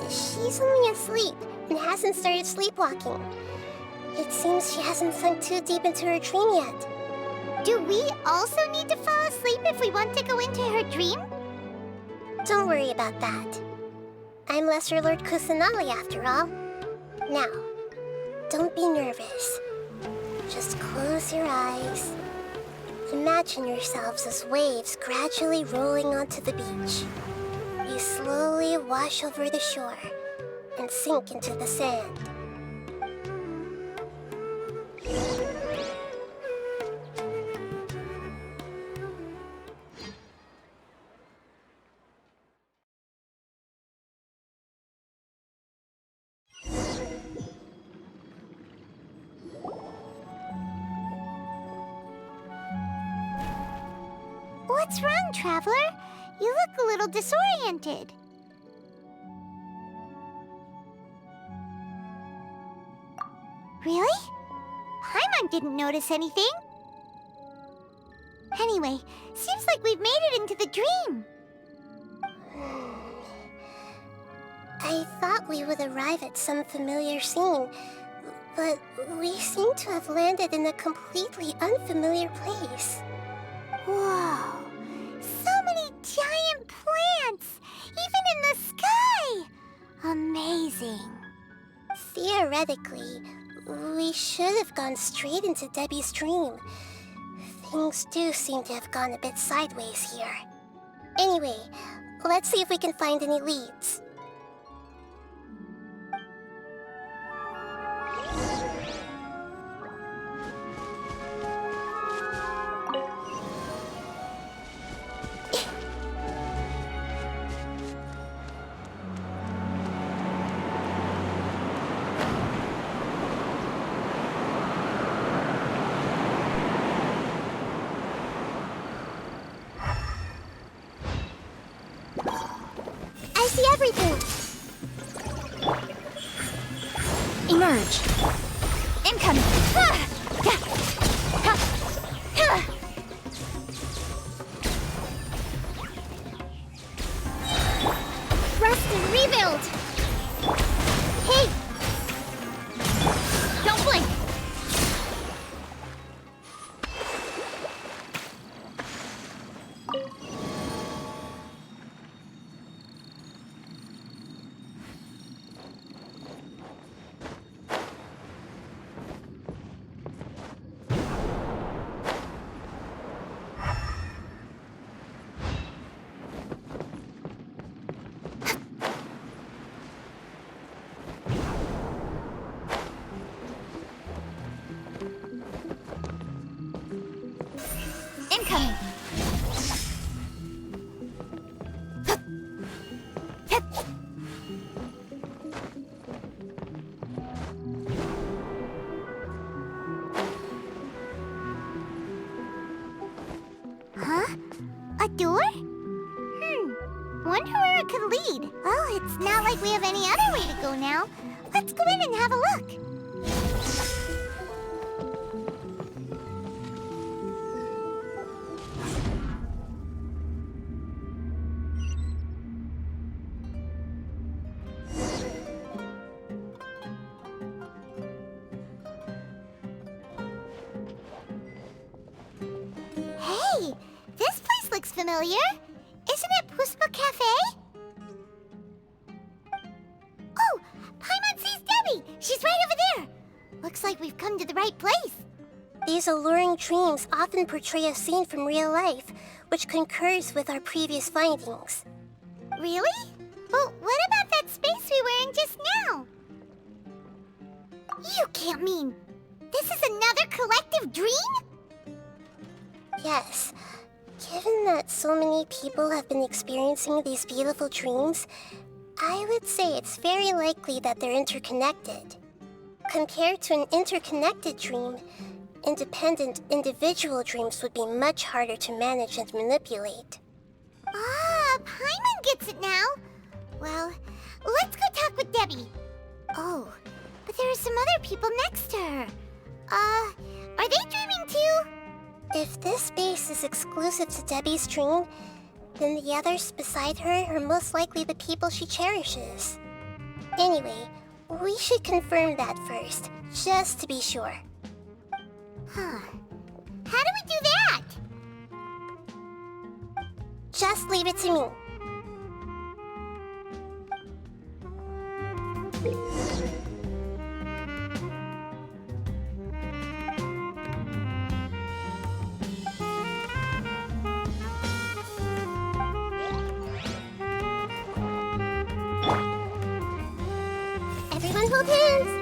She's only asleep and hasn't started sleepwalking. It seems she hasn't sunk too deep into her dream yet. Do we also need to fall asleep if we want to go into her dream? Don't worry about that. I'm Lesser Lord Kusanali after all. Now, don't be nervous. Just close your eyes. Imagine yourselves as waves gradually rolling onto the beach. You slowly wash over the shore and sink into the sand. What's wrong, Traveler? You look a little disoriented. Really? Paimon didn't notice anything. Anyway, seems like we've made it into the dream. I thought we would arrive at some familiar scene, but we seem to have landed in a completely unfamiliar place. Whoa! So many giant plants! Even in the sky! Amazing. Theoretically, we should have gone straight into Debbie's dream. Things do seem to have gone a bit sideways here. Anyway, let's see if we can find any leads. I see everything! Emerge. Incoming! Ah! Yeah! Ha! Ha! Rest and rebuild! Hey! Don't blink! Incoming! Huh? A door? Wonder where it could lead. Well, it's not like we have any other way to go now. Let's go in and have a look. Hey, this place looks familiar. Isn't it Puspa Cafe? Oh, Paimon sees Debbie. She's right over there. Looks like we've come to the right place. These alluring dreams often portray a scene from real life, which concurs with our previous findings. Really? But what about that space we were in just now? You can't mean this is another collective dream? Yes. Given that so many people have been experiencing these beautiful dreams, I would say it's very likely that they're interconnected. Compared to an interconnected dream, independent individual dreams would be much harder to manage and manipulate. Ah, Paimon gets it now. Well, let's go talk with Debbie. Oh, but there are some other people next to her. Are they dreaming too? If this space is exclusive to Debbie's dream, then the others beside her are most likely the people she cherishes. Anyway, we should confirm that first, just to be sure. Huh. How do we do that? Just leave it to me. hold hands.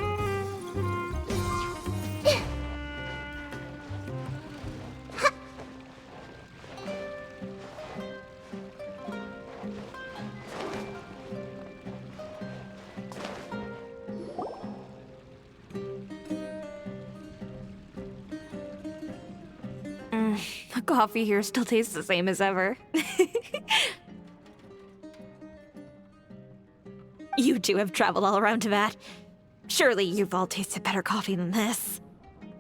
The coffee here still tastes the same as ever. You two have traveled all around Teyvat. Surely you've all tasted better coffee than this.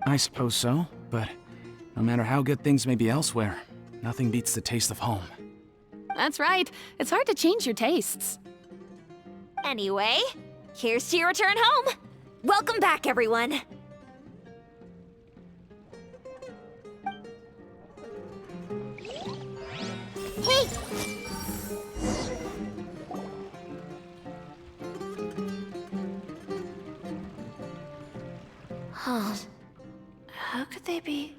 I suppose so, but no matter how good things may be elsewhere, nothing beats the taste of home. That's right. It's hard to change your tastes. Anyway, here's to your return home. Welcome back, everyone. Hey! Huh. How could they be?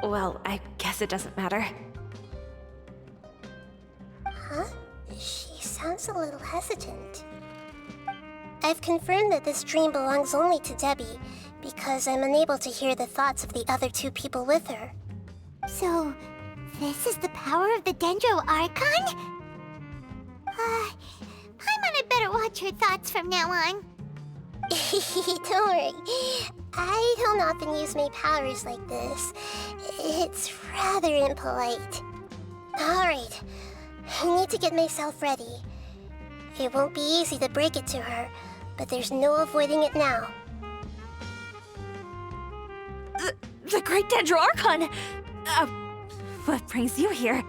Well, I guess it doesn't matter. Huh? She sounds a little hesitant. I've confirmed that this dream belongs only to Debbie, because I'm unable to hear the thoughts of the other two people with her. So, this is the power of the Dendro Archon? Paimon had better watch her thoughts from now on. Don't worry. I don't often use my powers like this. It's rather impolite. Alright, I need to get myself ready. It won't be easy to break it to her, but there's no avoiding it now. The Great Dendro Archon! What brings you here?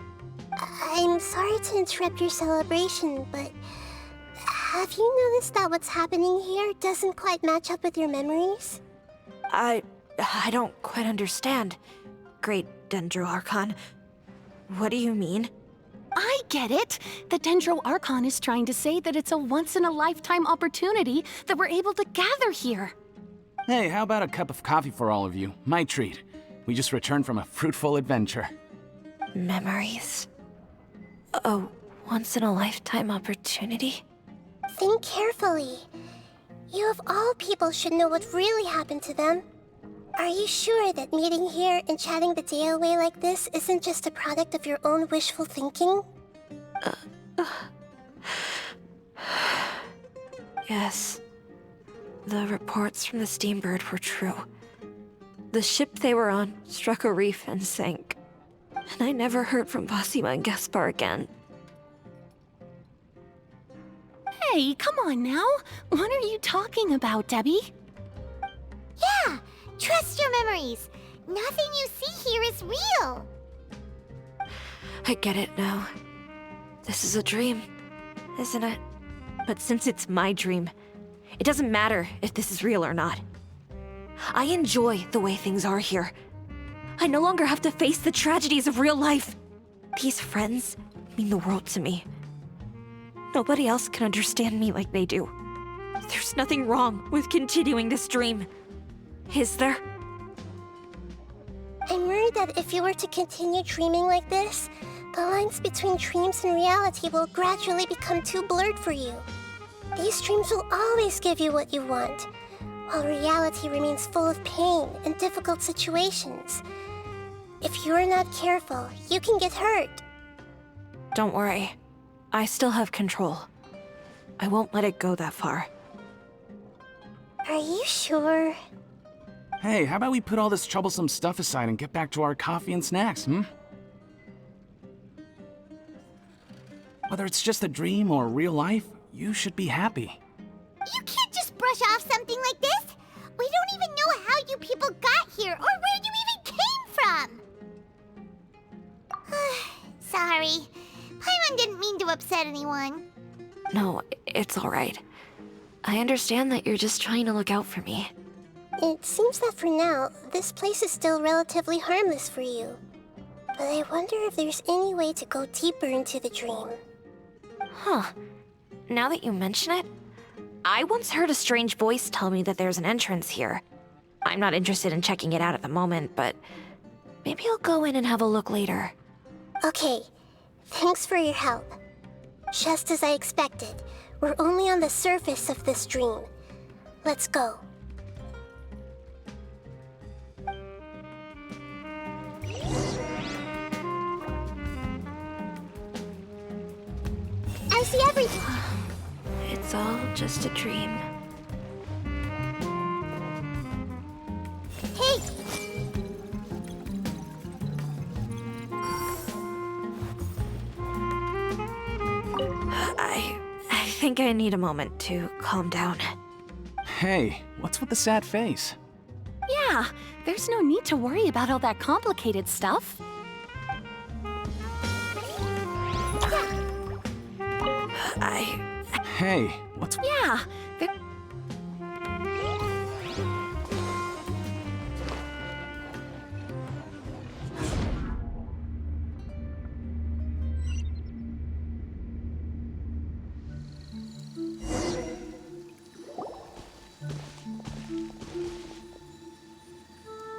I'm sorry to interrupt your celebration, but have you noticed that what's happening here doesn't quite match up with your memories? I don't quite understand. Great Dendro Archon. What do you mean? I get it. The Dendro Archon is trying to say that it's a once-in-a-lifetime opportunity that we're able to gather here. Hey, how about a cup of coffee for all of you? My treat. We just returned from a fruitful adventure. Memories? A once-in-a-lifetime opportunity? Think carefully. You of all people should know what really happened to them. Are you sure that meeting here and chatting the day away like this isn't just a product of your own wishful thinking? Yes. The reports from the Steambird were true. The ship they were on struck a reef and sank. And I never heard from Basima and Gaspar again. Hey, come on now. What are you talking about, Debbie? Yeah, trust your memories. Nothing you see here is real. I get it now. This is a dream, isn't it? But since it's my dream, it doesn't matter if this is real or not. I enjoy the way things are here. I no longer have to face the tragedies of real life. These friends mean the world to me. Nobody else can understand me like they do. There's nothing wrong with continuing this dream. Is there? I'm worried that if you were to continue dreaming like this, the lines between dreams and reality will gradually become too blurred for you. These dreams will always give you what you want, while reality remains full of pain and difficult situations. If you're not careful, you can get hurt. Don't worry. I still have control. I won't let it go that far. Are you sure? Hey, how about we put all this troublesome stuff aside and get back to our coffee and snacks, Whether it's just a dream or real life, you should be happy. You can't just brush off something like this. We don't even know how you people got here or where you even came from. Sorry. Paimon didn't mean to upset anyone. No, it's alright. I understand that you're just trying to look out for me. It seems that for now, this place is still relatively harmless for you. But I wonder if there's any way to go deeper into the dream. Huh. Now that you mention it, I once heard a strange voice tell me that there's an entrance here. I'm not interested in checking it out at the moment, but maybe I'll go in and have a look later. Okay, thanks for your help. Just as I expected, We're only on the surface of this dream. Let's go. I see everything. It's all just a dream. Hey! I think I need a moment to calm down. Hey, what's with the sad face? Yeah, there's no need to worry about all that complicated stuff. Hey, what's... Yeah,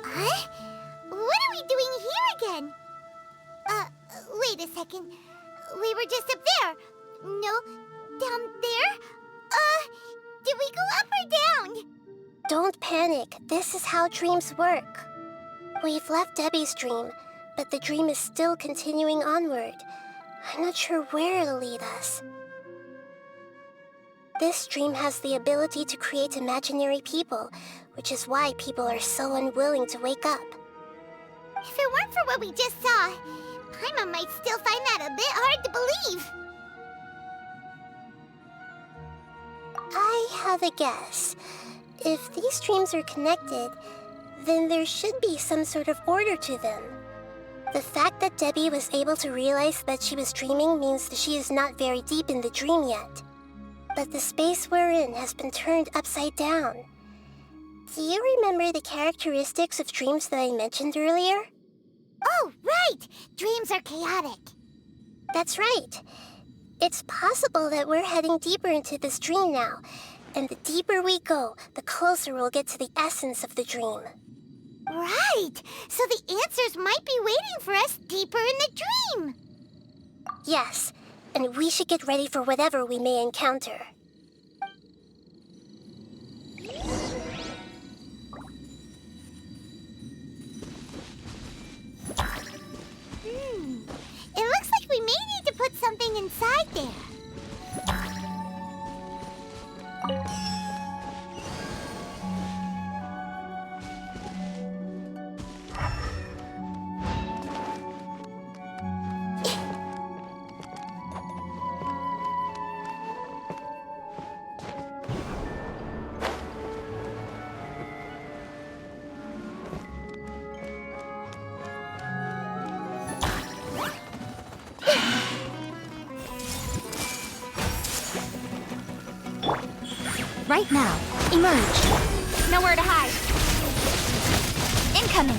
Huh? What are we doing here again? Wait a second. We were just up there. No, down there? Did we go up or down? Don't panic. This is how dreams work. We've left Debbie's dream, but the dream is still continuing onward. I'm not sure where it'll lead us. This dream has the ability to create imaginary people, which is why people are so unwilling to wake up. If it weren't for what we just saw, Paimon might still find that a bit hard to believe. I have a guess. If these dreams are connected, then there should be some sort of order to them. The fact that Debbie was able to realize that she was dreaming means that she is not very deep in the dream yet. But the space we're in has been turned upside down. Do you remember the characteristics of dreams that I mentioned earlier? Oh, right! Dreams are chaotic. That's right. It's possible that we're heading deeper into this dream now, and the deeper we go, the closer we'll get to the essence of the dream. Right! So the answers might be waiting for us deeper in the dream! Yes, and we should get ready for whatever we may encounter. It looks like we may need to put something inside there. Right now, emerge. nowhere to hide. Incoming.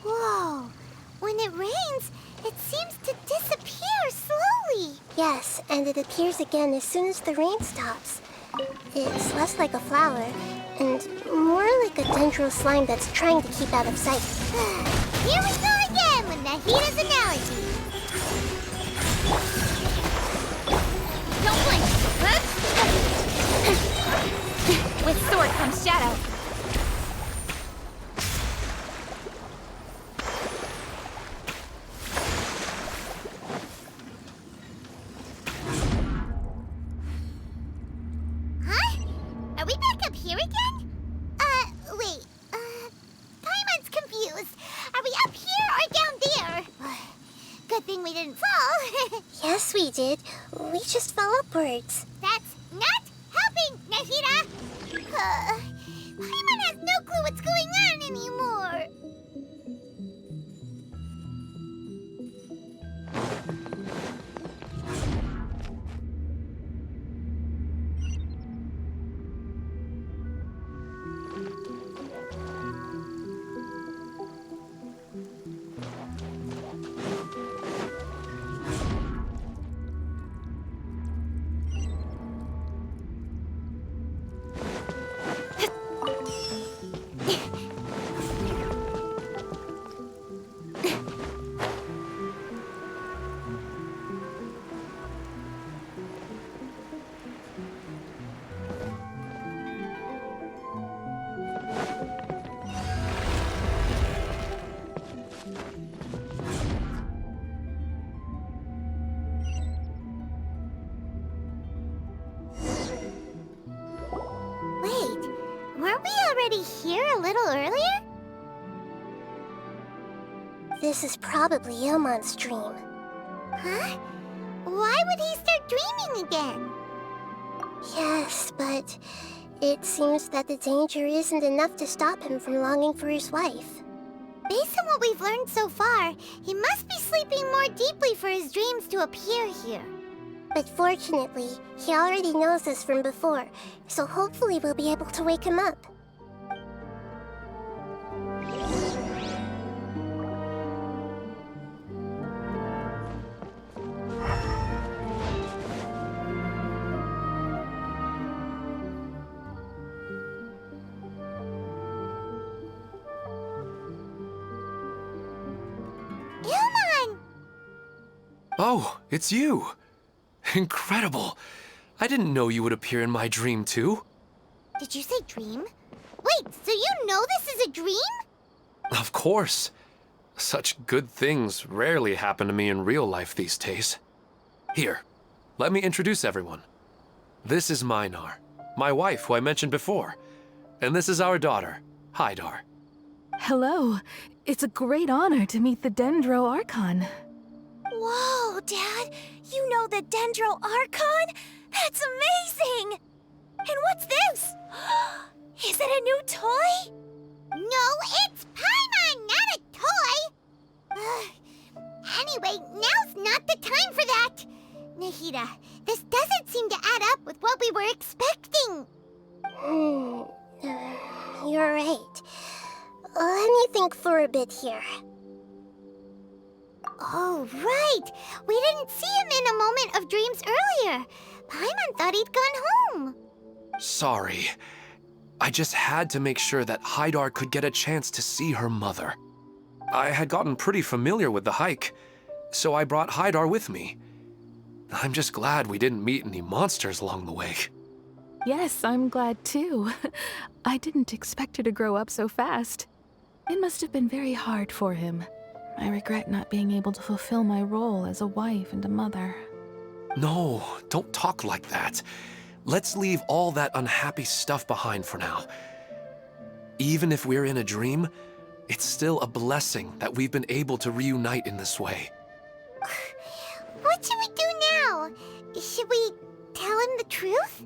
Whoa! When it rains, it seems to disappear slowly. Yes, and it appears again as soon as the rain stops. It's less like a flower, and more like a dendral slime that's trying to keep out of sight. Here we go again with Nahida's analogy. Don't blink. With sword comes shadow. Huh? Are we back up here again? Wait. Paimon's confused. Are we up here or down there? Good thing we didn't fall. Yes, we did. We just fell upwards. That's not helping, Nahida! Paimon has no clue what's going on anymore. little earlier? This is probably Ilmon's dream. Huh? Why would he start dreaming again? Yes, but it seems that the danger isn't enough to stop him from longing for his wife. Based on what we've learned so far, he must be sleeping more deeply for his dreams to appear here. But fortunately, he already knows this from before, so hopefully we'll be able to wake him up. Ilmon! Oh, it's you! Incredible! I didn't know you would appear in my dream, too. Did you say dream? Wait, so you know this is a dream? Of course. Such good things rarely happen to me in real life these days. Here, let me introduce everyone. This is Minar, my wife who I mentioned before. And this is our daughter, Hydar. Hello. It's a great honor to meet the Dendro Archon. Whoa, Dad! You know the Dendro Archon? That's amazing! And what's this? Is it a new toy? No, it's Paimon, not a toy! Anyway, now's not the time for that! Nahida, this doesn't seem to add up with what we were expecting. You're right. Let me think for a bit here. Oh, right! We didn't see him in a moment of dreams earlier. Paimon thought he'd gone home. Sorry. I just had to make sure that Hydar could get a chance to see her mother. I had gotten pretty familiar with the hike, so I brought Hydar with me. I'm just glad we didn't meet any monsters along the way. Yes, I'm glad too. I didn't expect her to grow up so fast. It must have been very hard for him. I regret not being able to fulfill my role as a wife and a mother. No, don't talk like that. Let's leave all that unhappy stuff behind for now. Even if we're in a dream, it's still a blessing that we've been able to reunite in this way. What should we do now? Should we tell him the truth?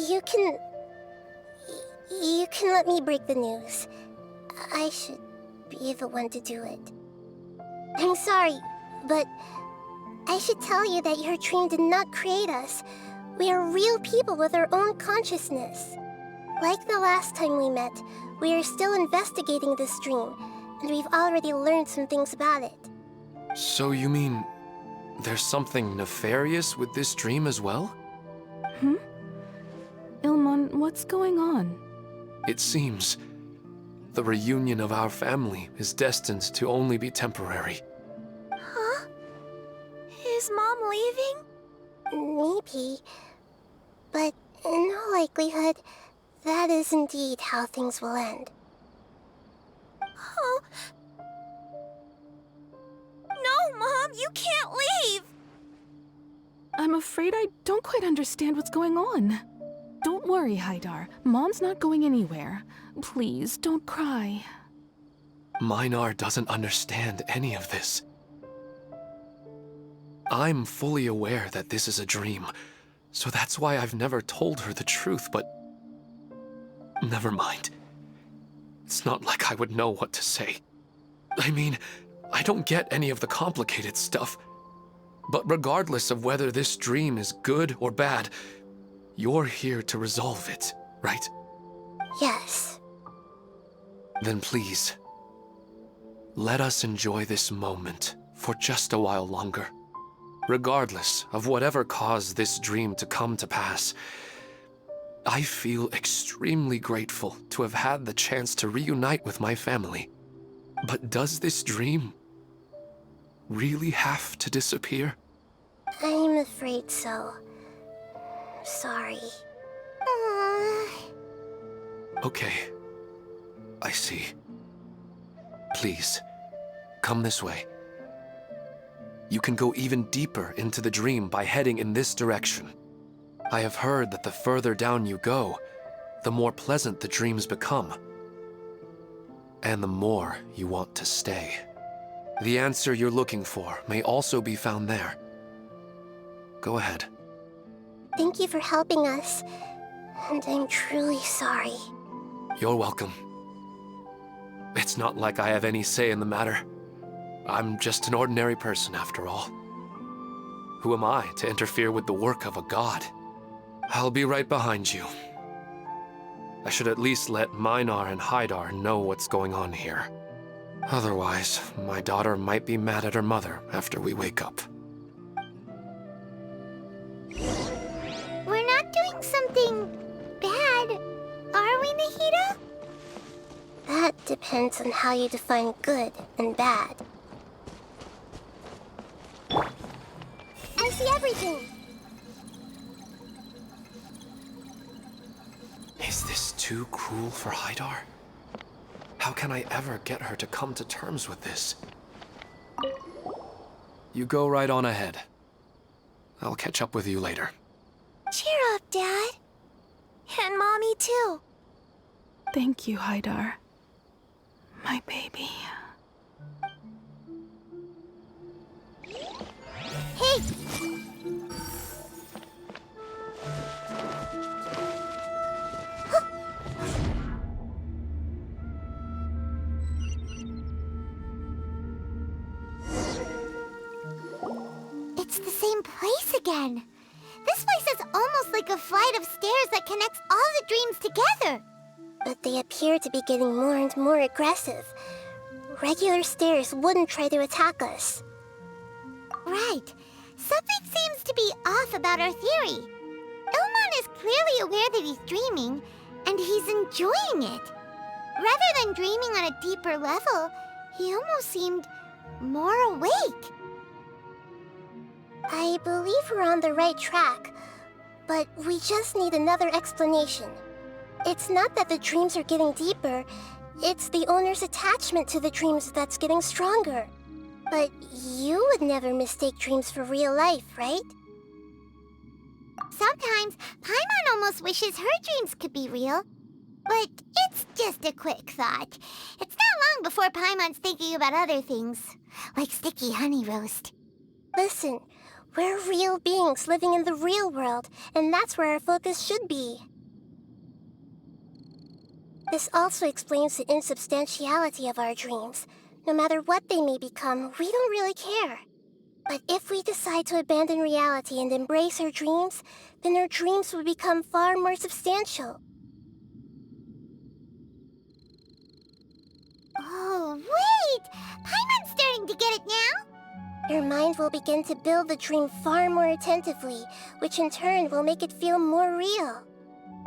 You can let me break the news. I should be the one to do it. I'm sorry, but I should tell you that your dream did not create us. We are real people with our own consciousness. Like the last time we met, we are still investigating this dream, and we've already learned some things about it. So you mean there's something nefarious with this dream as well? Ilmon, what's going on? It seems the reunion of our family is destined to only be temporary. Huh? Is Mom leaving? Maybe. But in all likelihood, that is indeed how things will end. Oh. No, Mom, you can't leave! I'm afraid I don't quite understand what's going on. Don't worry, Hydar. Mom's not going anywhere. Please, don't cry. Minar doesn't understand any of this. I'm fully aware that this is a dream, so that's why I've never told her the truth, but never mind. It's not like I would know what to say. I mean, I don't get any of the complicated stuff. But regardless of whether this dream is good or bad, you're here to resolve it, right? Yes. Then please, let us enjoy this moment for just a while longer. Regardless of whatever caused this dream to come to pass, I feel extremely grateful to have had the chance to reunite with my family. But does this dream really have to disappear? I'm afraid so. Sorry. Okay. I see. Please, come this way. You can go even deeper into the dream by heading in this direction. I have heard that the further down you go, the more pleasant the dreams become. and the more you want to stay. The answer you're looking for may also be found there. Go ahead. Thank you for helping us, and I'm truly sorry. You're welcome. It's not like I have any say in the matter. I'm just an ordinary person, after all. Who am I to interfere with the work of a god? I'll be right behind you. I should at least let Minar and Haidar know what's going on here. Otherwise, my daughter might be mad at her mother after we wake up. We're not doing something bad, are we, Nahida? That depends on how you define good and bad. I see everything! Is this too cruel for Haidar? How can I ever get her to come to terms with this? You go right on ahead. I'll catch up with you later. Cheer up, Dad. And Mommy, too. Thank you, Haidar. My baby. Hey! It's the same place again. This place is almost like a flight of stairs that connects all the dreams together. But they appear to be getting more and more aggressive. Regular stairs wouldn't try to attack us. Right. Something seems to be off about our theory. Ilmon is clearly aware that he's dreaming, and he's enjoying it. Rather than dreaming on a deeper level, he almost seemed more awake. I believe we're on the right track, but we just need another explanation. It's not that the dreams are getting deeper, it's the owner's attachment to the dreams that's getting stronger. But you would never mistake dreams for real life, right? Sometimes, Paimon almost wishes her dreams could be real. But it's just a quick thought. It's not long before Paimon's thinking about other things, like sticky honey roast. Listen, we're real beings living in the real world, and that's where our focus should be. This also explains the insubstantiality of our dreams. No matter what they may become, we don't really care. But if we decide to abandon reality and embrace our dreams, then our dreams will become far more substantial. Oh, wait! Paimon's starting to get it now? Your mind will begin to build the dream far more attentively, which in turn will make it feel more real.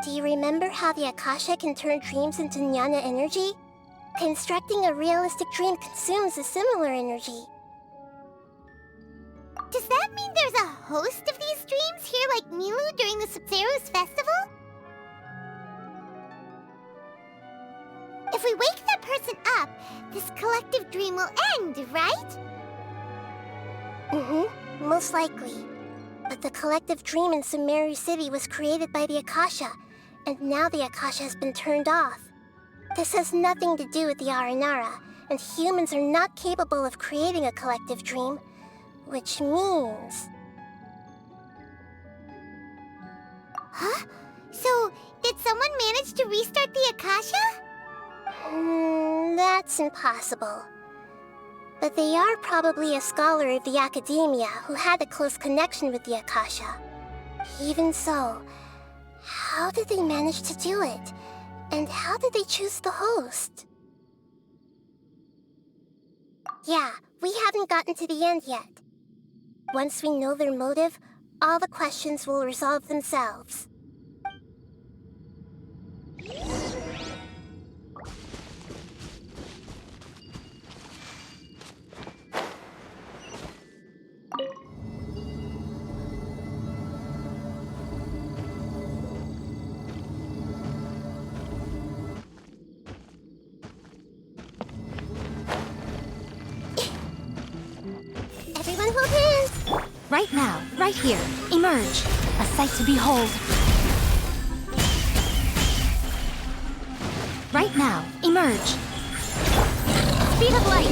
Do you remember how the Akasha can turn dreams into jnana energy? Constructing a realistic dream consumes a similar energy. Does that mean there's a host of these dreams here like Milu during the Subzerus festival? If we wake that person up, this collective dream will end, right? Mm-hmm, most likely. But the collective dream in Sumeru City was created by the Akasha, and now the Akasha has been turned off. This has nothing to do with the Aranara, and humans are not capable of creating a collective dream, which means... Huh? So, did someone manage to restart the Akasha? That's impossible. But they are probably a scholar of the Academia who had a close connection with the Akasha. Even so, how did they manage to do it? And how did they choose the host? Yeah, we haven't gotten to the end yet. Once we know their motive, all the questions will resolve themselves. Everyone hold hands! Right now, right here, emerge. A sight to behold. Right now, emerge. Speed of light!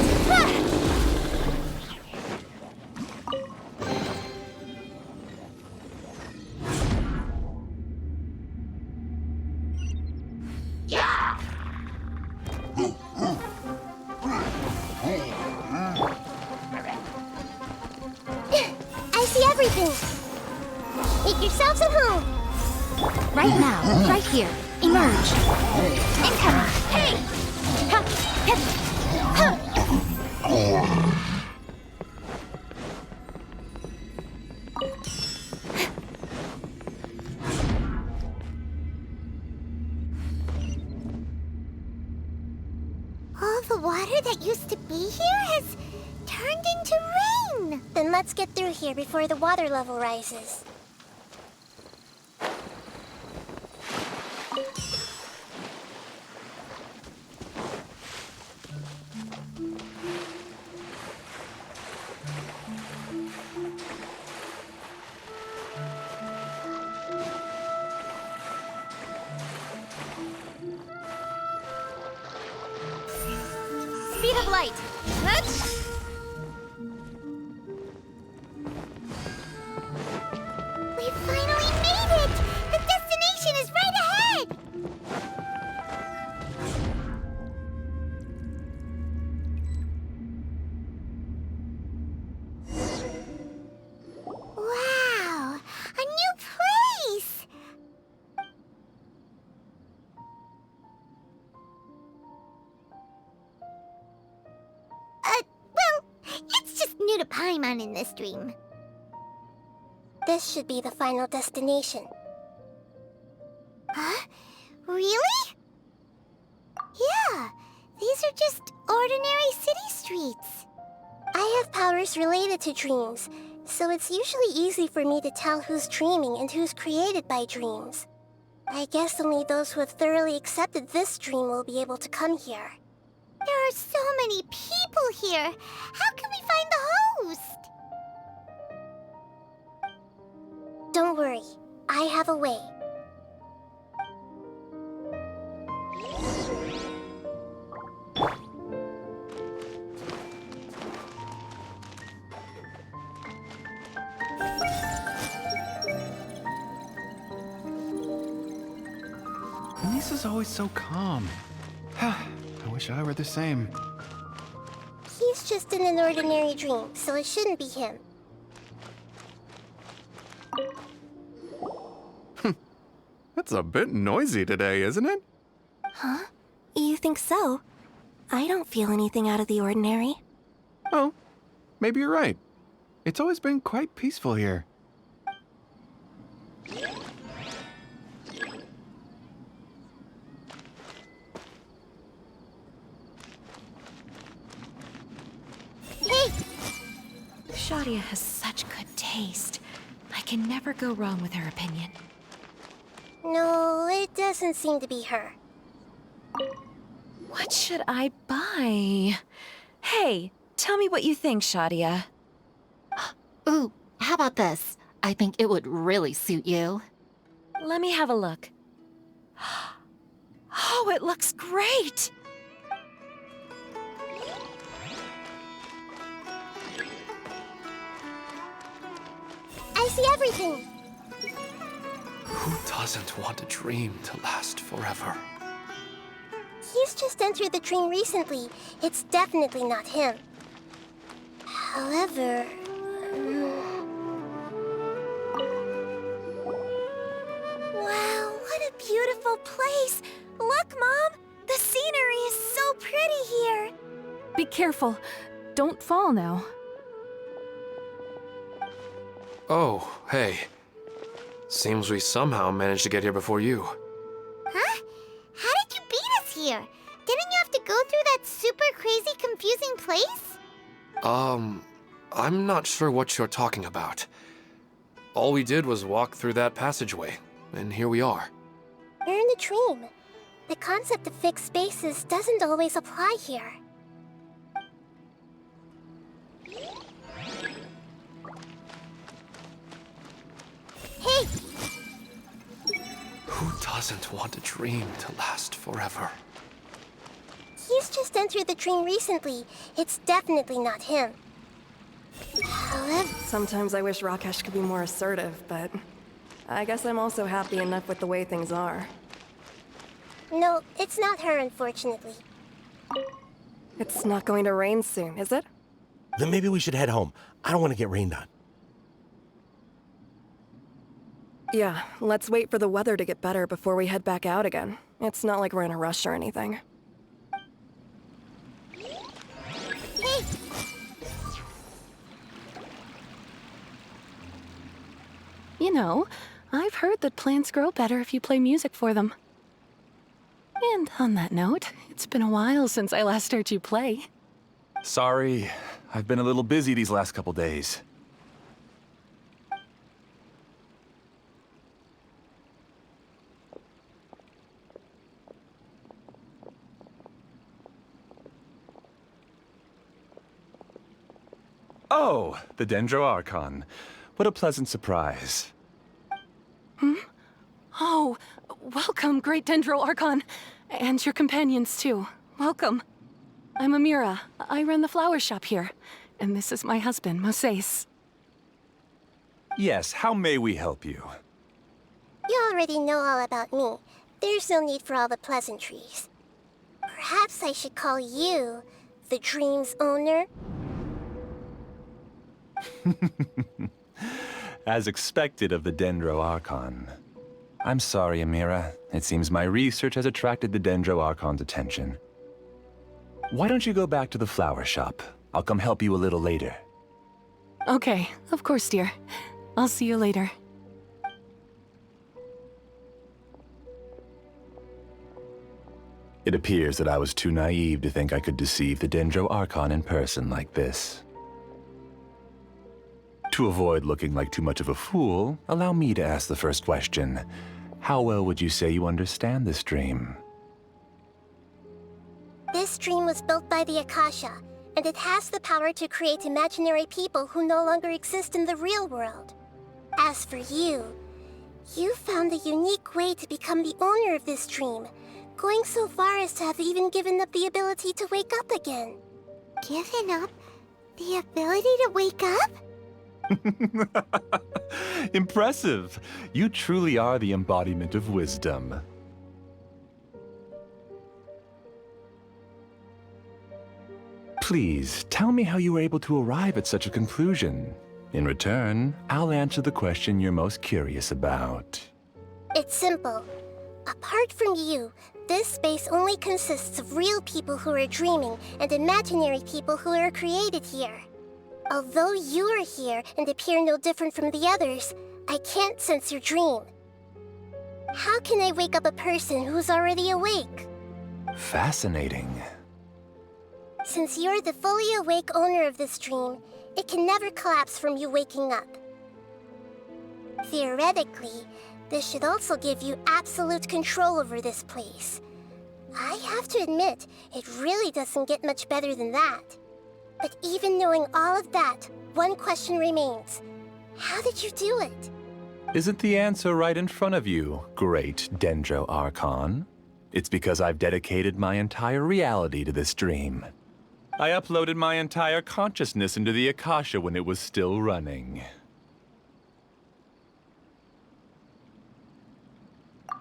I see everything. Make yourselves at home. Right now, right here. Emerge. Incoming. Hey! Ha! Hit! Ha! All the water that used to be here has turned into rain. Then let's get through here before the water level rises. Speed of light! We finally made it! The destination is right ahead! Wow! A new place! Well, it's just new to Paimon in this dream. This should be the final destination. Huh? Really? Yeah, these are just ordinary city streets. I have powers related to dreams, so it's usually easy for me to tell who's dreaming and who's created by dreams. I guess only those who have thoroughly accepted this dream will be able to come here. There are so many people here. How can we find the host? Don't worry, I have a way. Lisa's always so calm. I wish I were the same. He's just in an ordinary dream, so it shouldn't be him. It's a bit noisy today, isn't it? Huh? You think so? I don't feel anything out of the ordinary. Oh, maybe you're right. It's always been quite peaceful here. Hey! Shadia has such good taste. I can never go wrong with her opinion. No, it doesn't seem to be her. What should I buy? Hey, tell me what you think, Shadia. Ooh, how about this? I think it would really suit you. Let me have a look. Oh, it looks great! I see everything. Who doesn't want a dream to last forever? He's just entered the dream recently. It's definitely not him. However... Wow, what a beautiful place! Look, Mom! The scenery is so pretty here! Be careful. Don't fall now. Oh, hey. Seems we somehow managed to get here before you. Huh? How did you beat us here? Didn't you have to go through that super crazy confusing place? I'm not sure what you're talking about. All we did was walk through that passageway, and here we are. You're in a dream. The concept of fixed spaces doesn't always apply here. Hey! Who doesn't want a dream to last forever? He's just just entered the dream recently. It's definitely not him. However... Sometimes I wish Rakesh could be more assertive, but I guess I'm also happy enough with the way things are. No, it's not her, unfortunately. It's not going to rain soon, is it? Then maybe we should head home. I don't want to get rained on. Yeah, let's wait for the weather to get better before we head back out again. It's not like we're in a rush or anything. Hey! You know, I've heard that plants grow better if you play music for them. And on that note, it's been a while since I last heard you play. Sorry, I've been a little busy these last couple days. Oh, the Dendro Archon. What a pleasant surprise. Oh, welcome, Great Dendro Archon. And your companions, too. Welcome. I'm Amira. I run the flower shop here. And this is my husband, Moses. Yes, how may we help you? You already know all about me. There's no need for all the pleasantries. Perhaps I should call you the dream's owner? As expected of the Dendro Archon. I'm sorry, Amira. It seems my research has attracted the Dendro Archon's attention. Why don't you go back to the flower shop? I'll come help you a little later. Okay, of course, dear. I'll see you later. It appears that I was too naive to think I could deceive the Dendro Archon in person like this. To avoid looking like too much of a fool, allow me to ask the first question. How well would you say you understand this dream? This dream was built by the Akasha, and it has the power to create imaginary people who no longer exist in the real world. As for you, you found a unique way to become the owner of this dream, going so far as to have even given up the ability to wake up again. Given up the ability to wake up? Impressive! You truly are the embodiment of wisdom. Please, tell me how you were able to arrive at such a conclusion. In return, I'll answer the question you're most curious about. It's simple. Apart from you, this space only consists of real people who are dreaming and imaginary people who are created here. Although you are here and appear no different from the others, I can't sense your dream. How can I wake up a person who's already awake? Fascinating. Since you're the fully awake owner of this dream, it can never collapse from you waking up. Theoretically, this should also give you absolute control over this place. I have to admit, it really doesn't get much better than that. But even knowing all of that, one question remains. How did you do it? Isn't the answer right in front of you, great Dendro Archon? It's because I've dedicated my entire reality to this dream. I uploaded my entire consciousness into the Akasha when it was still running.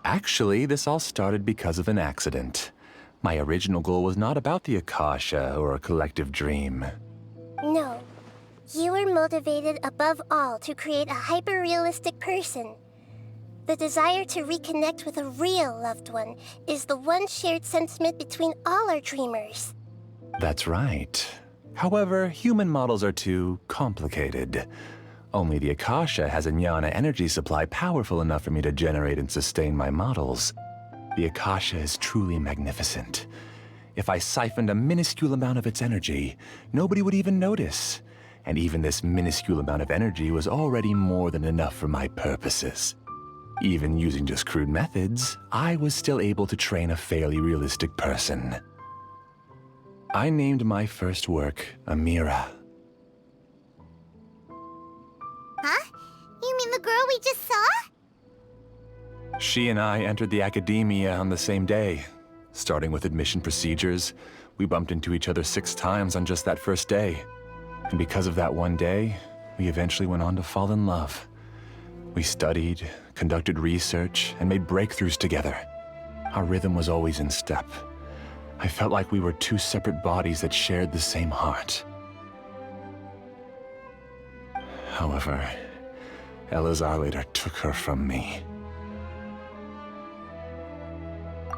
Actually, this all started because of an accident. My original goal was not about the Akasha or a collective dream. No. You were motivated above all to create a hyper-realistic person. The desire to reconnect with a real loved one is the one shared sentiment between all our dreamers. That's right. However, human models are too complicated. Only the Akasha has a jnana energy supply powerful enough for me to generate and sustain my models. The Akasha is truly magnificent. If I siphoned a minuscule amount of its energy, nobody would even notice. And even this minuscule amount of energy was already more than enough for my purposes. Even using just crude methods, I was still able to train a fairly realistic person. I named my first work Amira. Huh? You mean the girl we just saw? She and I entered the academia on the same day. Starting with admission procedures, We bumped into each other 6 times on just that first day. And because of that one day, we eventually went on to fall in love. We studied, conducted research, and made breakthroughs together. Our rhythm was always in step. I felt like we were 2 separate bodies that shared the same heart. However, Elazar later took her from me.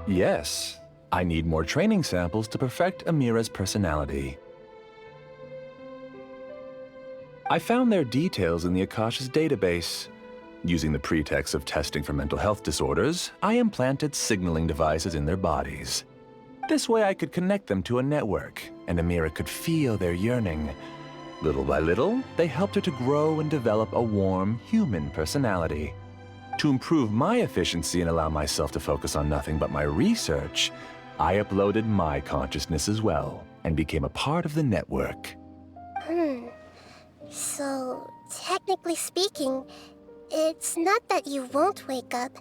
Yes, I need more training samples to perfect Amira's personality. I found their details in the Akasha's database. Using the pretext of testing for mental health disorders, I implanted signaling devices in their bodies. This way I could connect them to a network, and Amira could feel their yearning. Little by little, they helped her to grow and develop a warm, human personality. To improve my efficiency and allow myself to focus on nothing but my research, I uploaded my consciousness as well, and became a part of the network. So, technically speaking, it's not that you won't wake up,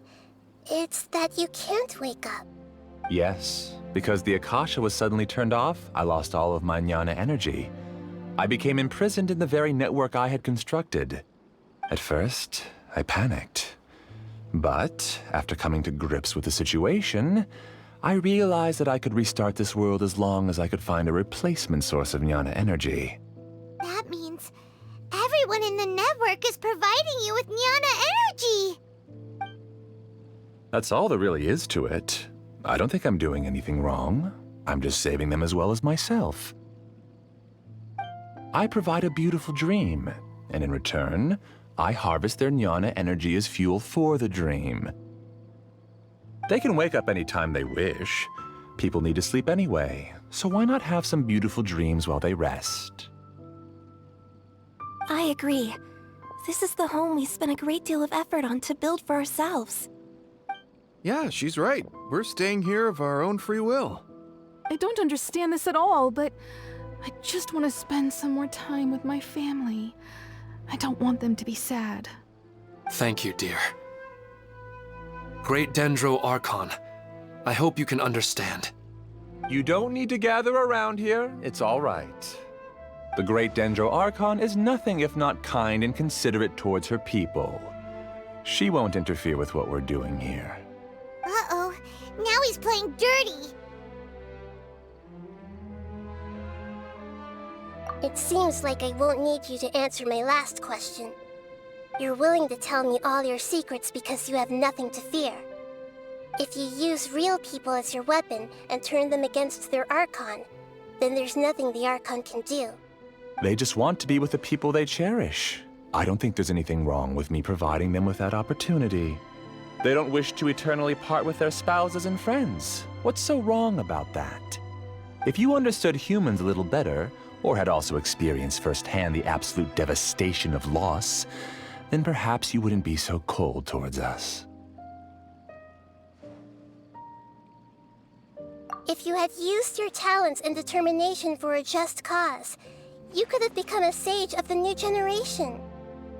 it's that you can't wake up. Yes, because the Akasha was suddenly turned off, I lost all of my jnana energy. I became imprisoned in the very network I had constructed. At first, I panicked. But, after coming to grips with the situation, I realized that I could restart this world as long as I could find a replacement source of jnana energy. That means everyone in the network is providing you with jnana energy! That's all there really is to it. I don't think I'm doing anything wrong. I'm just saving them as well as myself. I provide a beautiful dream, and in return, I harvest their jnana energy as fuel for the dream. They can wake up any time they wish. People need to sleep anyway, so why not have some beautiful dreams while they rest? I agree. This is the home we spent a great deal of effort on to build for ourselves. Yeah, she's right. We're staying here of our own free will. I don't understand this at all, but I just want to spend some more time with my family. I don't want them to be sad. Thank you, dear. Great Dendro Archon, I hope you can understand. You don't need to gather around here. It's all right. The Great Dendro Archon is nothing if not kind and considerate towards her people. She won't interfere with what we're doing here. Uh-oh, now he's playing dirty! It seems like I won't need you to answer my last question. You're willing to tell me all your secrets because you have nothing to fear. If you use real people as your weapon and turn them against their Archon, then there's nothing the Archon can do. They just want to be with the people they cherish. I don't think there's anything wrong with me providing them with that opportunity. They don't wish to eternally part with their spouses and friends. What's so wrong about that? If you understood humans a little better, or had also experienced firsthand the absolute devastation of loss, then perhaps you wouldn't be so cold towards us. If you had used your talents and determination for a just cause, you could have become a sage of the new generation.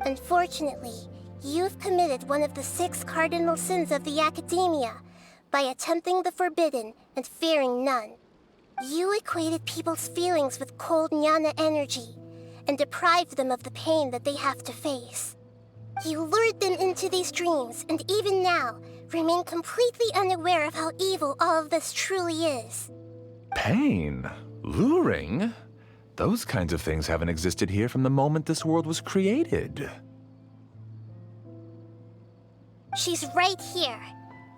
Unfortunately, you've committed one of the 6 cardinal sins of the Academia by attempting the forbidden and fearing none. You equated people's feelings with cold jnana energy and deprived them of the pain that they have to face. You lured them into these dreams, and even now, remain completely unaware of how evil all of this truly is. Pain? Luring? Those kinds of things haven't existed here from the moment this world was created. She's right here.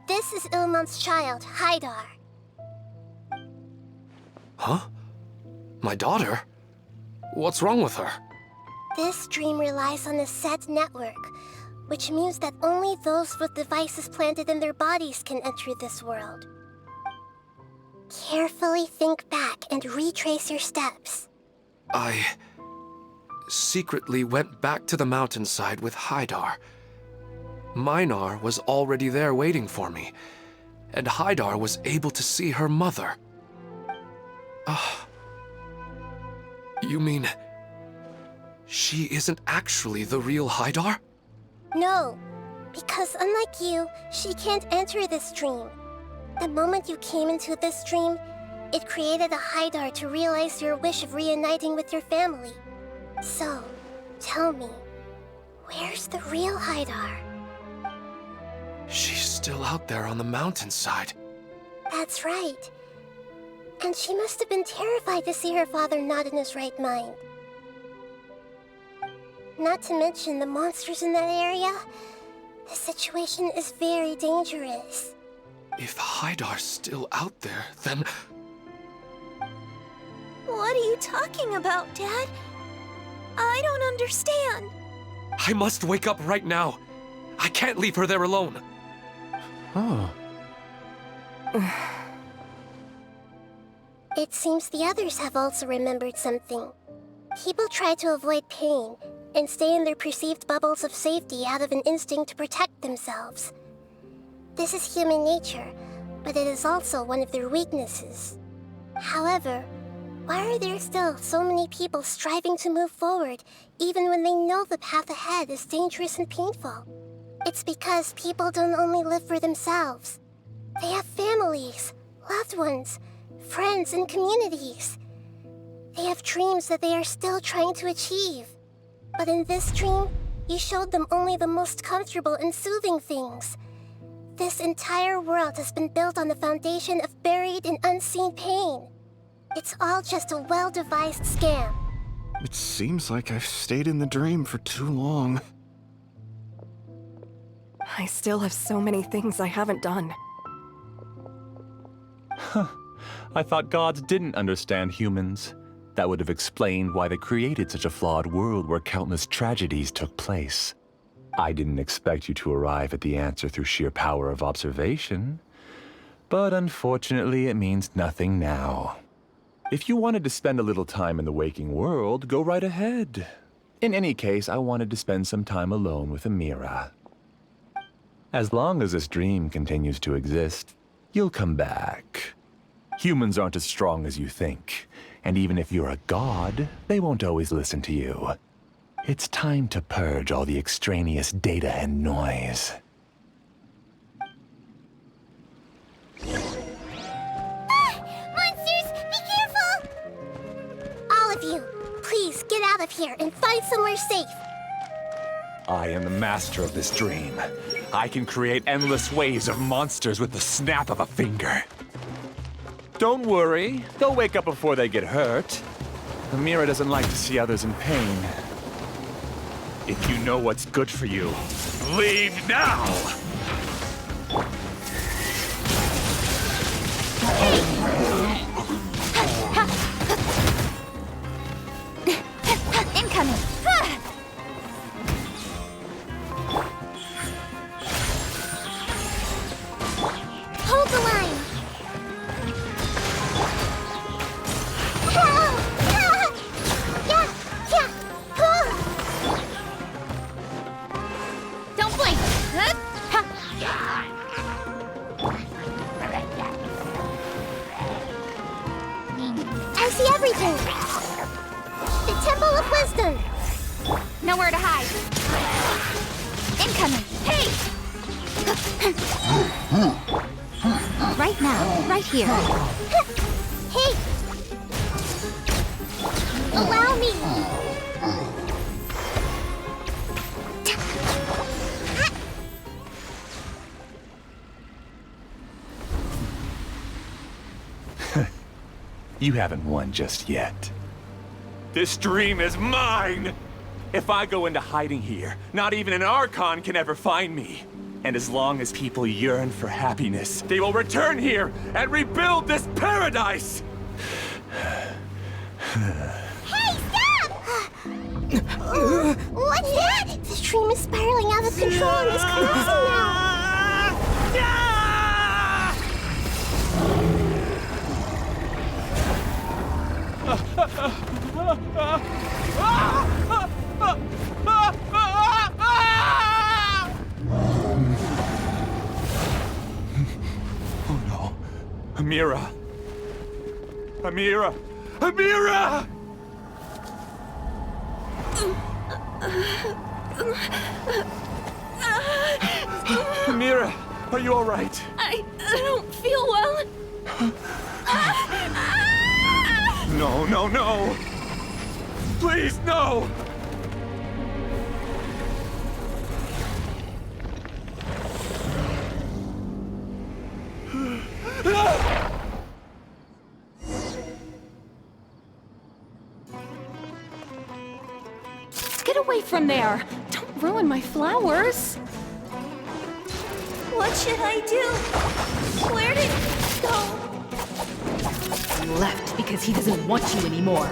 This is Ilmon's child, Haidar. Huh? My daughter? What's wrong with her? This dream relies on a set network, which means that only those with devices planted in their bodies can enter this world. Carefully think back and retrace your steps. I secretly went back to the mountainside with Haidar. Minar was already there waiting for me, and Haidar was able to see her mother. You mean she isn't actually the real Haidar? No, because unlike you, she can't enter this dream. The moment you came into this dream, It created a Haidar to realize your wish of reuniting with your family. So, tell me, where's the real Haidar? She's still out there on the mountainside. That's right. And she must have been terrified to see her father not in his right mind. Not to mention the monsters in that area. The situation is very dangerous. If Haidar's still out there, then... What are you talking about, Dad? I don't understand. I must wake up right now. I can't leave her there alone. Oh. It seems the others have also remembered something. People try to avoid pain and stay in their perceived bubbles of safety out of an instinct to protect themselves. This is human nature, but it is also one of their weaknesses. However, why are there still so many people striving to move forward, even when they know the path ahead is dangerous and painful? It's because people don't only live for themselves. They have families, loved ones, friends, and communities. They have dreams that they are still trying to achieve. But in this dream, you showed them only the most comfortable and soothing things. This entire world has been built on the foundation of buried and unseen pain. It's all just a well-devised scam. It seems like I've stayed in the dream for too long. I still have so many things I haven't done. Huh. I thought gods didn't understand humans. That would have explained why they created such a flawed world where countless tragedies took place. I didn't expect you to arrive at the answer through sheer power of observation. But unfortunately, it means nothing now. If you wanted to spend a little time in the waking world, go right ahead. In any case, I wanted to spend some time alone with Amira. As long as this dream continues to exist, you'll come back. Humans aren't as strong as you think, and even if you're a god, they won't always listen to you. It's time to purge all the extraneous data and noise. Monsters, be careful! All of you, please get out of here and find somewhere safe. I am the master of this dream. I can create endless waves of monsters with the snap of a finger. Don't worry, they'll wake up before they get hurt. Amira doesn't like to see others in pain. If you know what's good for you, leave now! Incoming! Hold the line! Don't blink! I see everything! The Temple of Wisdom! Nowhere to hide. Incoming! Hey! Right now, right here. Hey! Allow me! You haven't won just yet. This dream is mine! If I go into hiding here, not even an Archon can ever find me. And as long as people yearn for happiness, they will return here and rebuild this paradise! Hey, stop! What's that? The dream is spiraling out of control and is collapsing now. Oh no. Amira. Amira! Amira! Amira, are you all right? I don't feel well. No, no, no! Please, no! Get away from there! Don't ruin my flowers! What should I do? Where did he go? He left because he doesn't want you anymore.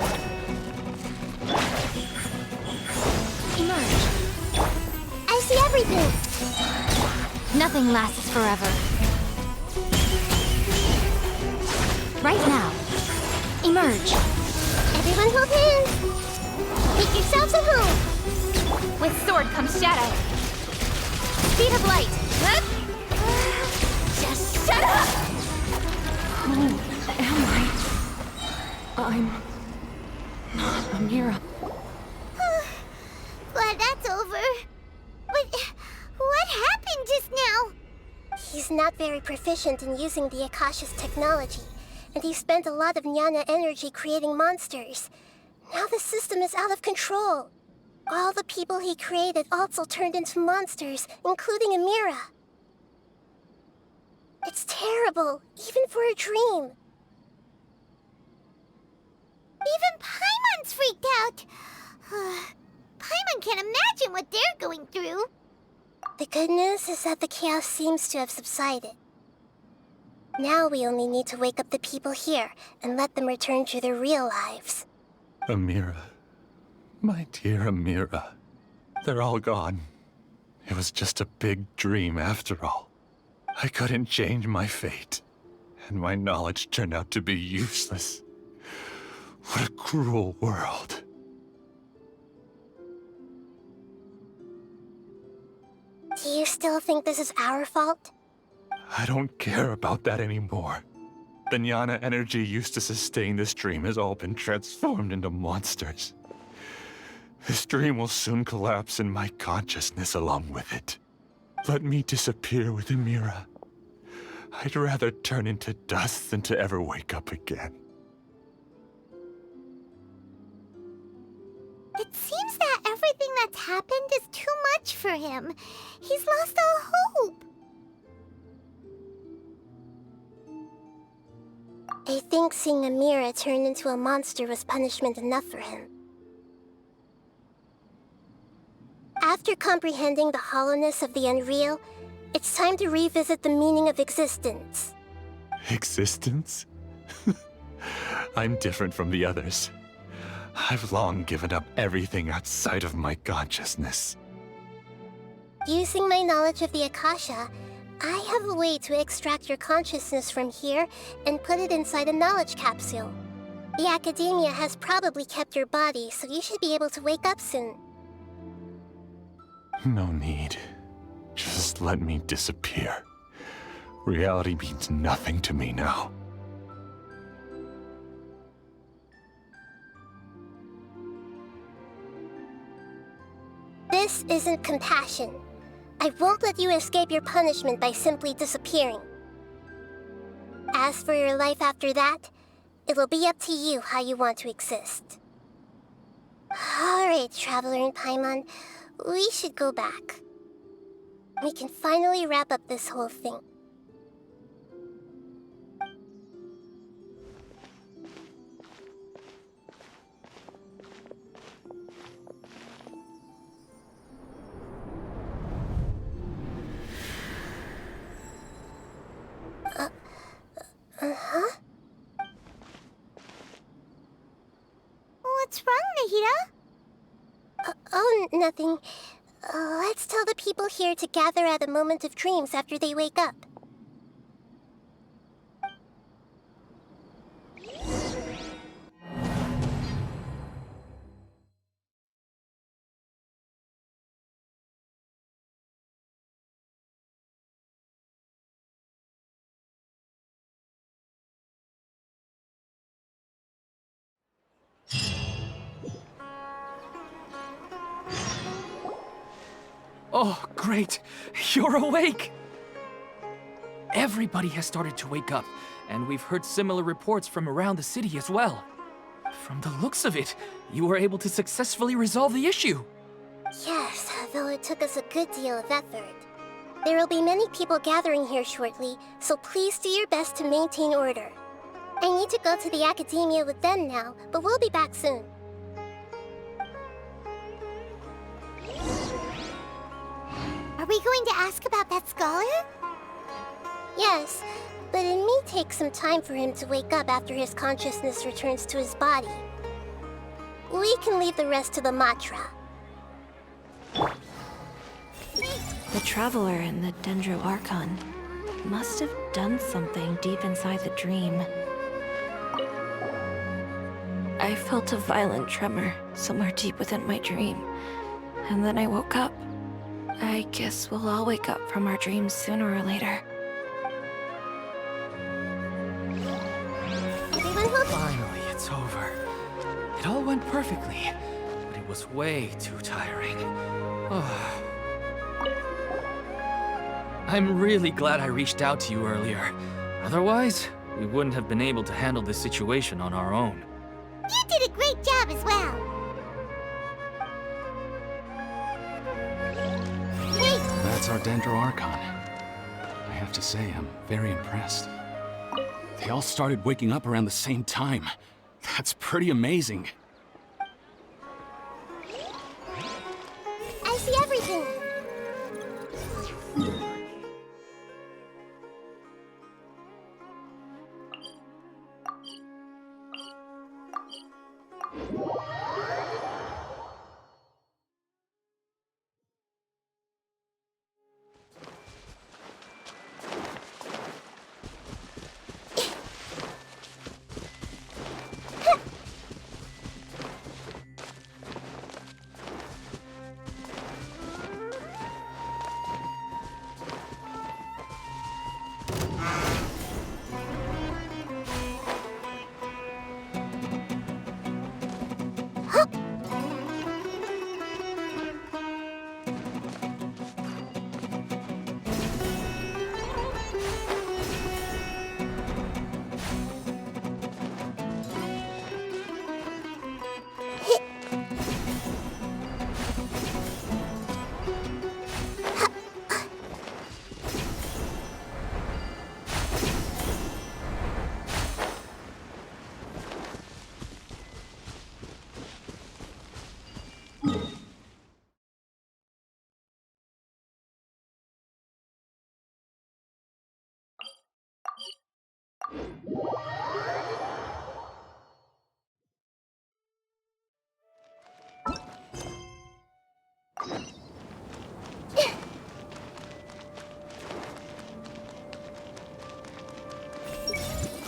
Emerge. I see everything. Nothing lasts forever. Right now. Emerge. Everyone hold hands. Make yourselves at home. With sword comes shadow. Speed of light. Just shut up! Who am I? I'm not Amira. Glad that's over. But what happened just now? He's not very proficient in using the Akasha's technology, and he spent a lot of Jnana energy creating monsters. Now the system is out of control. All the people he created also turned into monsters, including Amira. It's terrible, even for a dream. Even Paimon's freaked out. Paimon can't imagine what they're going through. The good news is that the chaos seems to have subsided. Now we only need to wake up the people here and let them return to their real lives. Amira. My dear Amira. They're all gone. It was just a big dream after all. I couldn't change my fate, and my knowledge turned out to be useless. What a cruel world. Do you still think this is our fault? I don't care about that anymore. The Jnana energy used to sustain this dream has all been transformed into monsters. This dream will soon collapse and my consciousness along with it. Let me disappear with Amira. I'd rather turn into dust than to ever wake up again. It seems that everything that's happened is too much for him. He's lost all hope. I think seeing Amira turn into a monster was punishment enough for him. After comprehending the hollowness of the unreal, it's time to revisit the meaning of existence. Existence? I'm different from the others. I've long given up everything outside of my consciousness. Using my knowledge of the Akasha, I have a way to extract your consciousness from here and put it inside a knowledge capsule. The Academia has probably kept your body, so you should be able to wake up soon. No need. Just let me disappear. Reality means nothing to me now. This isn't compassion. I won't let you escape your punishment by simply disappearing. As for your life after that, it'll be up to you how you want to exist. Alright, Traveler and Paimon, we should go back. We can finally wrap up this whole thing. Uh-huh? What's wrong, Nahida? Oh, nothing. Let's tell the people here to gather at a moment of dreams after they wake up. Oh, great! You're awake! Everybody has started to wake up, and we've heard similar reports from around the city as well. From the looks of it, you were able to successfully resolve the issue. Yes, though it took us a good deal of effort. There will be many people gathering here shortly, so please do your best to maintain order. I need to go to the academia with them now, but we'll be back soon. Are we going to ask about that scholar? Yes, but it may take some time for him to wake up after his consciousness returns to his body. We can leave the rest to the Matra. The Traveler and the Dendro Archon must have done something deep inside the dream. I felt a violent tremor somewhere deep within my dream, and then I woke up. I guess we'll all wake up from our dreams sooner or later. Finally, it's over. It all went perfectly, but it was way too tiring. Oh. I'm really glad I reached out to you earlier. Otherwise, we wouldn't have been able to handle this situation on our own. You did a great job as well. That's our Dendro Archon. I have to say, I'm very impressed. They all started waking up around the same time. That's pretty amazing. I see everything.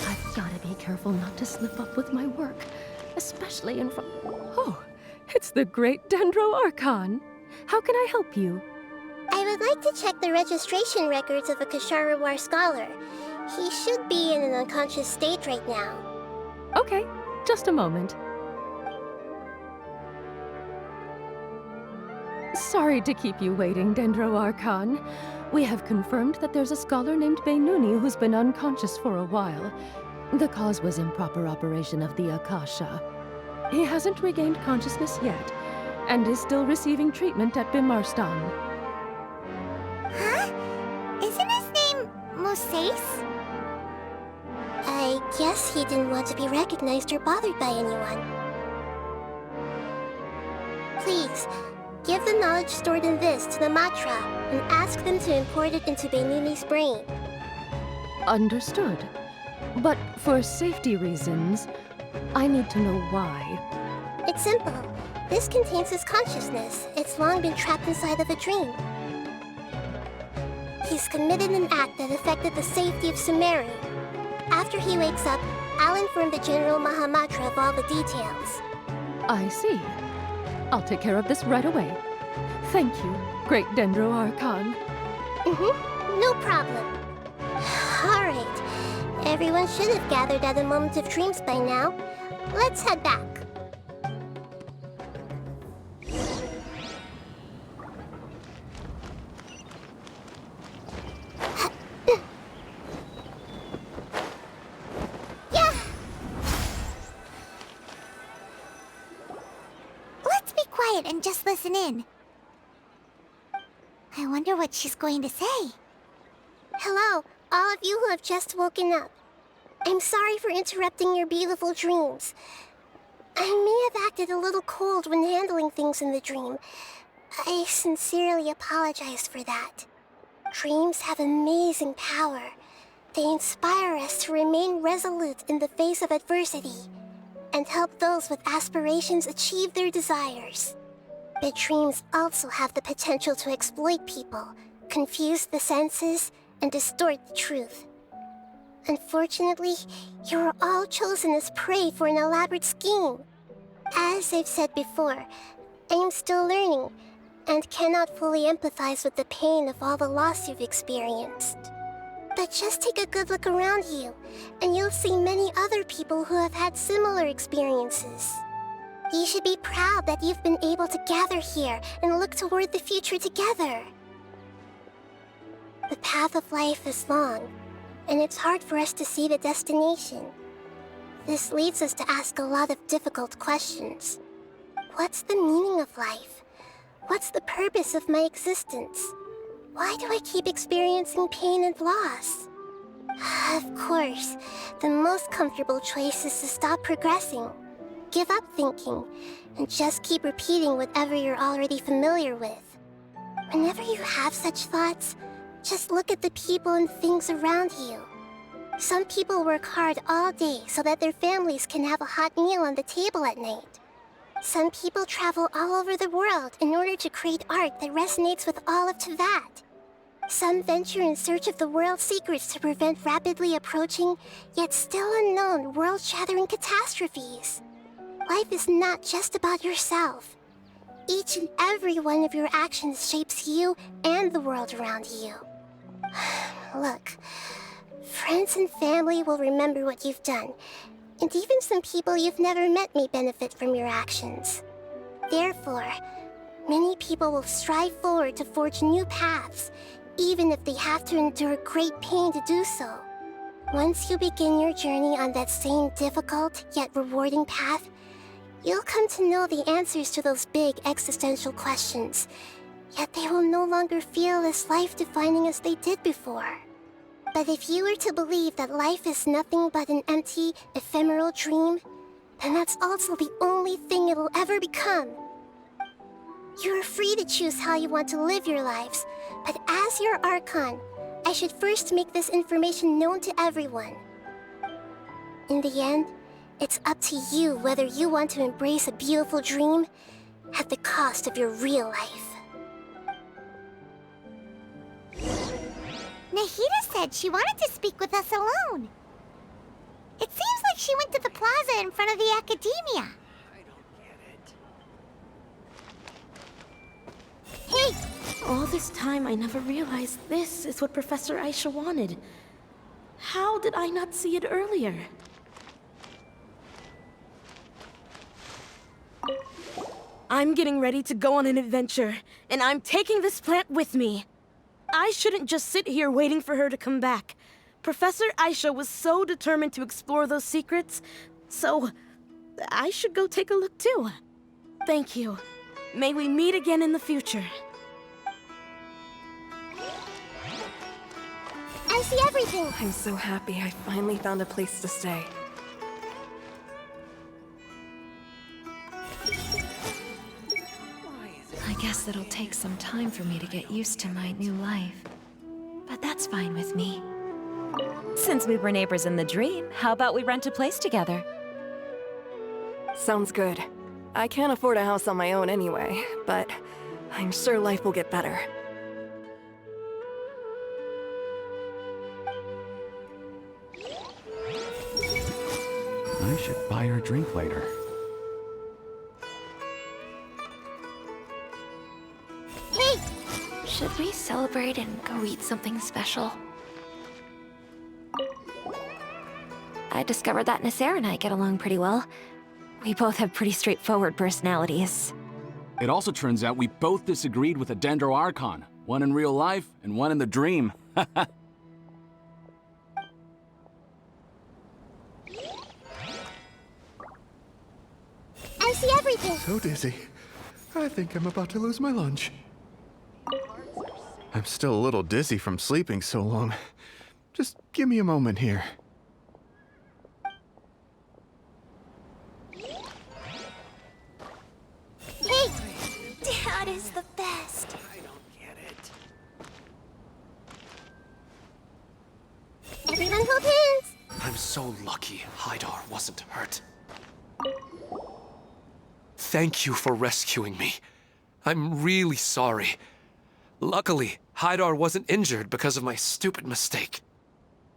I've gotta be careful not to slip up with my work, especially in front. Oh, it's the great Dendro Archon. How can I help you? I would like to check the registration records of a Kashara War scholar. He should be in an unconscious state right now. Okay, just a moment. Sorry to keep you waiting, Dendro Archon. We have confirmed that there's a scholar named Beinuni who's been unconscious for a while. The cause was improper operation of the Akasha. He hasn't regained consciousness yet, and is still receiving treatment at Bimarstan. Huh? Isn't his name Moses? I guess he didn't want to be recognized or bothered by anyone. Please, give the knowledge stored in this to the Matra, and ask them to import it into Beinuni's brain. Understood. But for safety reasons, I need to know why. It's simple. This contains his consciousness. It's long been trapped inside of a dream. He's committed an act that affected the safety of Sumeru. After he wakes up, I'll inform the General Mahamatra of all the details. I see. I'll take care of this right away. Thank you, great Dendro Archon. No problem. All right. Everyone should have gathered at a moment of dreams by now. Let's head back. quiet and just listen in. I wonder what she's going to say. Hello, all of you who have just woken up. I'm sorry for interrupting your beautiful dreams. I may have acted a little cold when handling things in the dream. I sincerely apologize for that. Dreams have amazing power. They inspire us to remain resolute in the face of adversity and help those with aspirations achieve their desires. But dreams also have the potential to exploit people, confuse the senses, and distort the truth. Unfortunately, you are all chosen as prey for an elaborate scheme. As I've said before, I am still learning and cannot fully empathize with the pain of all the loss you've experienced. But just take a good look around you, and you'll see many other people who have had similar experiences. You should be proud that you've been able to gather here and look toward the future together. The path of life is long, and it's hard for us to see the destination. This leads us to ask a lot of difficult questions. What's the meaning of life? What's the purpose of my existence? Why do I keep experiencing pain and loss? Of course, the most comfortable choice is to stop progressing. Give up thinking, and just keep repeating whatever you're already familiar with. Whenever you have such thoughts, just look at the people and things around you. Some people work hard all day so that their families can have a hot meal on the table at night. Some people travel all over the world in order to create art that resonates with all of Teyvat. Some venture in search of the world's secrets to prevent rapidly approaching, yet still unknown, world-shattering catastrophes. Life is not just about yourself. Each and every one of your actions shapes you and the world around you. Look, friends and family will remember what you've done, and even some people you've never met may benefit from your actions. Therefore, many people will strive forward to forge new paths, even if they have to endure great pain to do so. Once you begin your journey on that same difficult yet rewarding path, you'll come to know the answers to those big existential questions, yet they will no longer feel as life-defining as they did before. But if you were to believe that life is nothing but an empty, ephemeral dream, then that's also the only thing it'll ever become. You are free to choose how you want to live your lives, but as your Archon, I should first make this information known to everyone. In the end, it's up to you whether you want to embrace a beautiful dream at the cost of your real life. Nahida said she wanted to speak with us alone. It seems like she went to the plaza in front of the academia. Hey! All this time I never realized this is what Professor Aisha wanted. How did I not see it earlier? I'm getting ready to go on an adventure, and I'm taking this plant with me. I shouldn't just sit here waiting for her to come back. Professor Aisha was so determined to explore those secrets, so I should go take a look too. Thank you. May we meet again in the future. I see everything! I'm so happy I finally found a place to stay. I guess it'll take some time for me to get used to my new life. But that's fine with me. Since we were neighbors in the dream, how about we rent a place together? Sounds good. I can't afford a house on my own anyway, but I'm sure life will get better. I should buy her a drink later. Hey! Should we celebrate and go eat something special? I discovered that Nasser and I get along pretty well. We both have pretty straightforward personalities. It also turns out we both disagreed with a Dendro Archon. One in real life, and one in the dream. I see everything! So dizzy. I think I'm about to lose my lunch. I'm still a little dizzy from sleeping so long. Just give me a moment here. Hey! Dad is the best. I don't get it. Everyone hold hands! I'm so lucky Haidar wasn't hurt. Thank you for rescuing me. I'm really sorry. Luckily, Haidar wasn't injured because of my stupid mistake.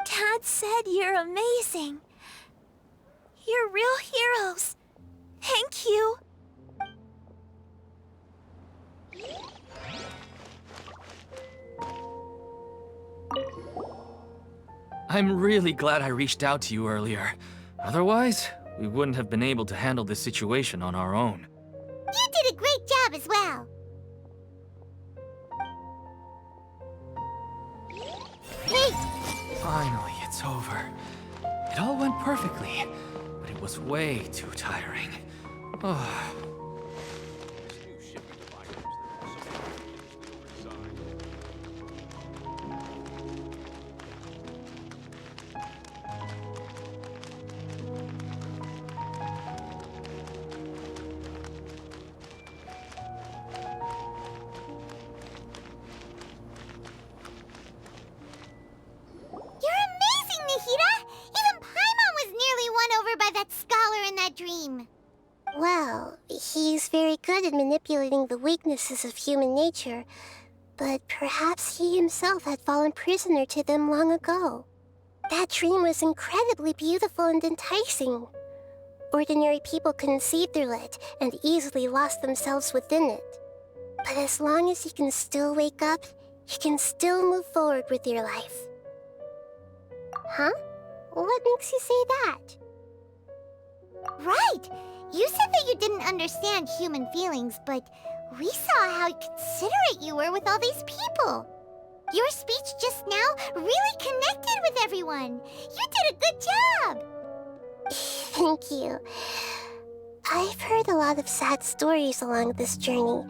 Dad said you're amazing. You're real heroes. Thank you. I'm really glad I reached out to you earlier. Otherwise, we wouldn't have been able to handle this situation on our own. You did a great job as well. Hey! Finally, it's over. It all went perfectly, but it was way too tiring. Oh. You're amazing, Nahida! Even Paimon was nearly won over by that scholar in that dream. Well, he's very good at manipulating the weaknesses of human nature, but perhaps he himself had fallen prisoner to them long ago. That dream was incredibly beautiful and enticing. Ordinary people couldn't see through it and easily lost themselves within it. But as long as you can still wake up, you can still move forward with your life. Huh? What makes you say that? Right! You said that you didn't understand human feelings, but we saw how considerate you were with all these people. Your speech just now really connected with everyone. You did a good job! Thank you. I've heard a lot of sad stories along this journey,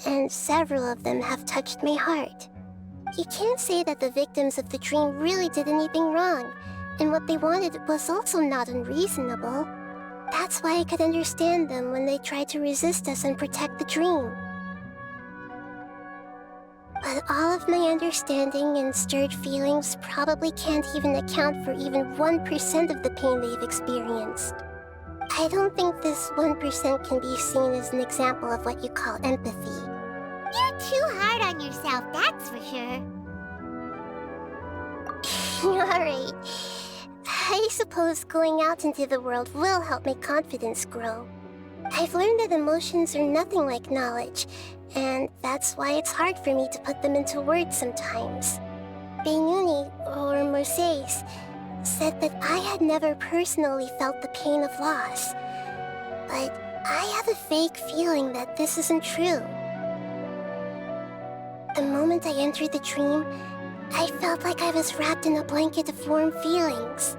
and several of them have touched my heart. You can't say that the victims of the dream really did anything wrong, and what they wanted was also not unreasonable. That's why I could understand them when they tried to resist us and protect the dream. But all of my understanding and stirred feelings probably can't even account for even 1% of the pain they've experienced. I don't think this 1% can be seen as an example of what you call empathy. You're too hard on yourself, that's for sure. Alright. I suppose going out into the world will help my confidence grow. I've learned that emotions are nothing like knowledge, and that's why it's hard for me to put them into words sometimes. Beinuni, or Moses, said that I had never personally felt the pain of loss. But I have a vague feeling that this isn't true. The moment I entered the dream, I felt like I was wrapped in a blanket of warm feelings.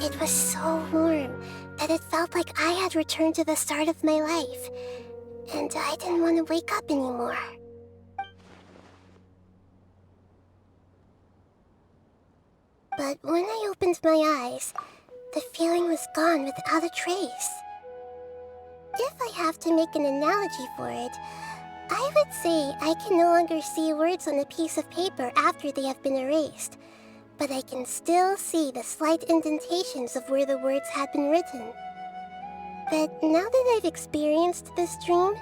It was so warm that it felt like I had returned to the start of my life, and I didn't want to wake up anymore. But when I opened my eyes, the feeling was gone without a trace. If I have to make an analogy for it, I would say I can no longer see words on a piece of paper after they have been erased, but I can still see the slight indentations of where the words had been written. But now that I've experienced this dream,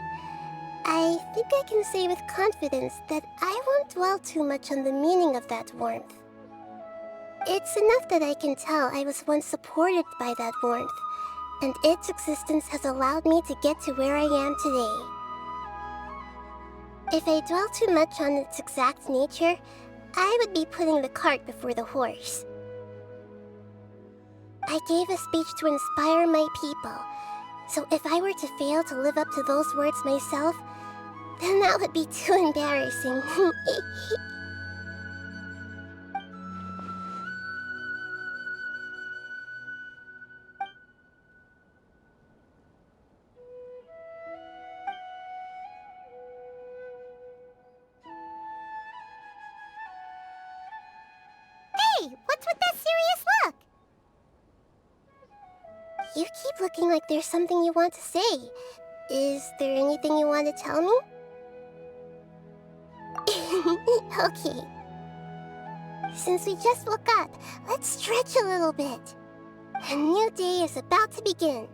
I think I can say with confidence that I won't dwell too much on the meaning of that warmth. It's enough that I can tell I was once supported by that warmth, and its existence has allowed me to get to where I am today. If I dwell too much on its exact nature, I would be putting the cart before the horse. I gave a speech to inspire my people, so if I were to fail to live up to those words myself, then that would be too embarrassing. You keep looking like there's something you want to say. Is there anything you want to tell me? Okay. Since we just woke up, let's stretch a little bit. A new day is about to begin.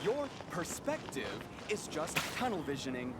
Your perspective is just tunnel visioning.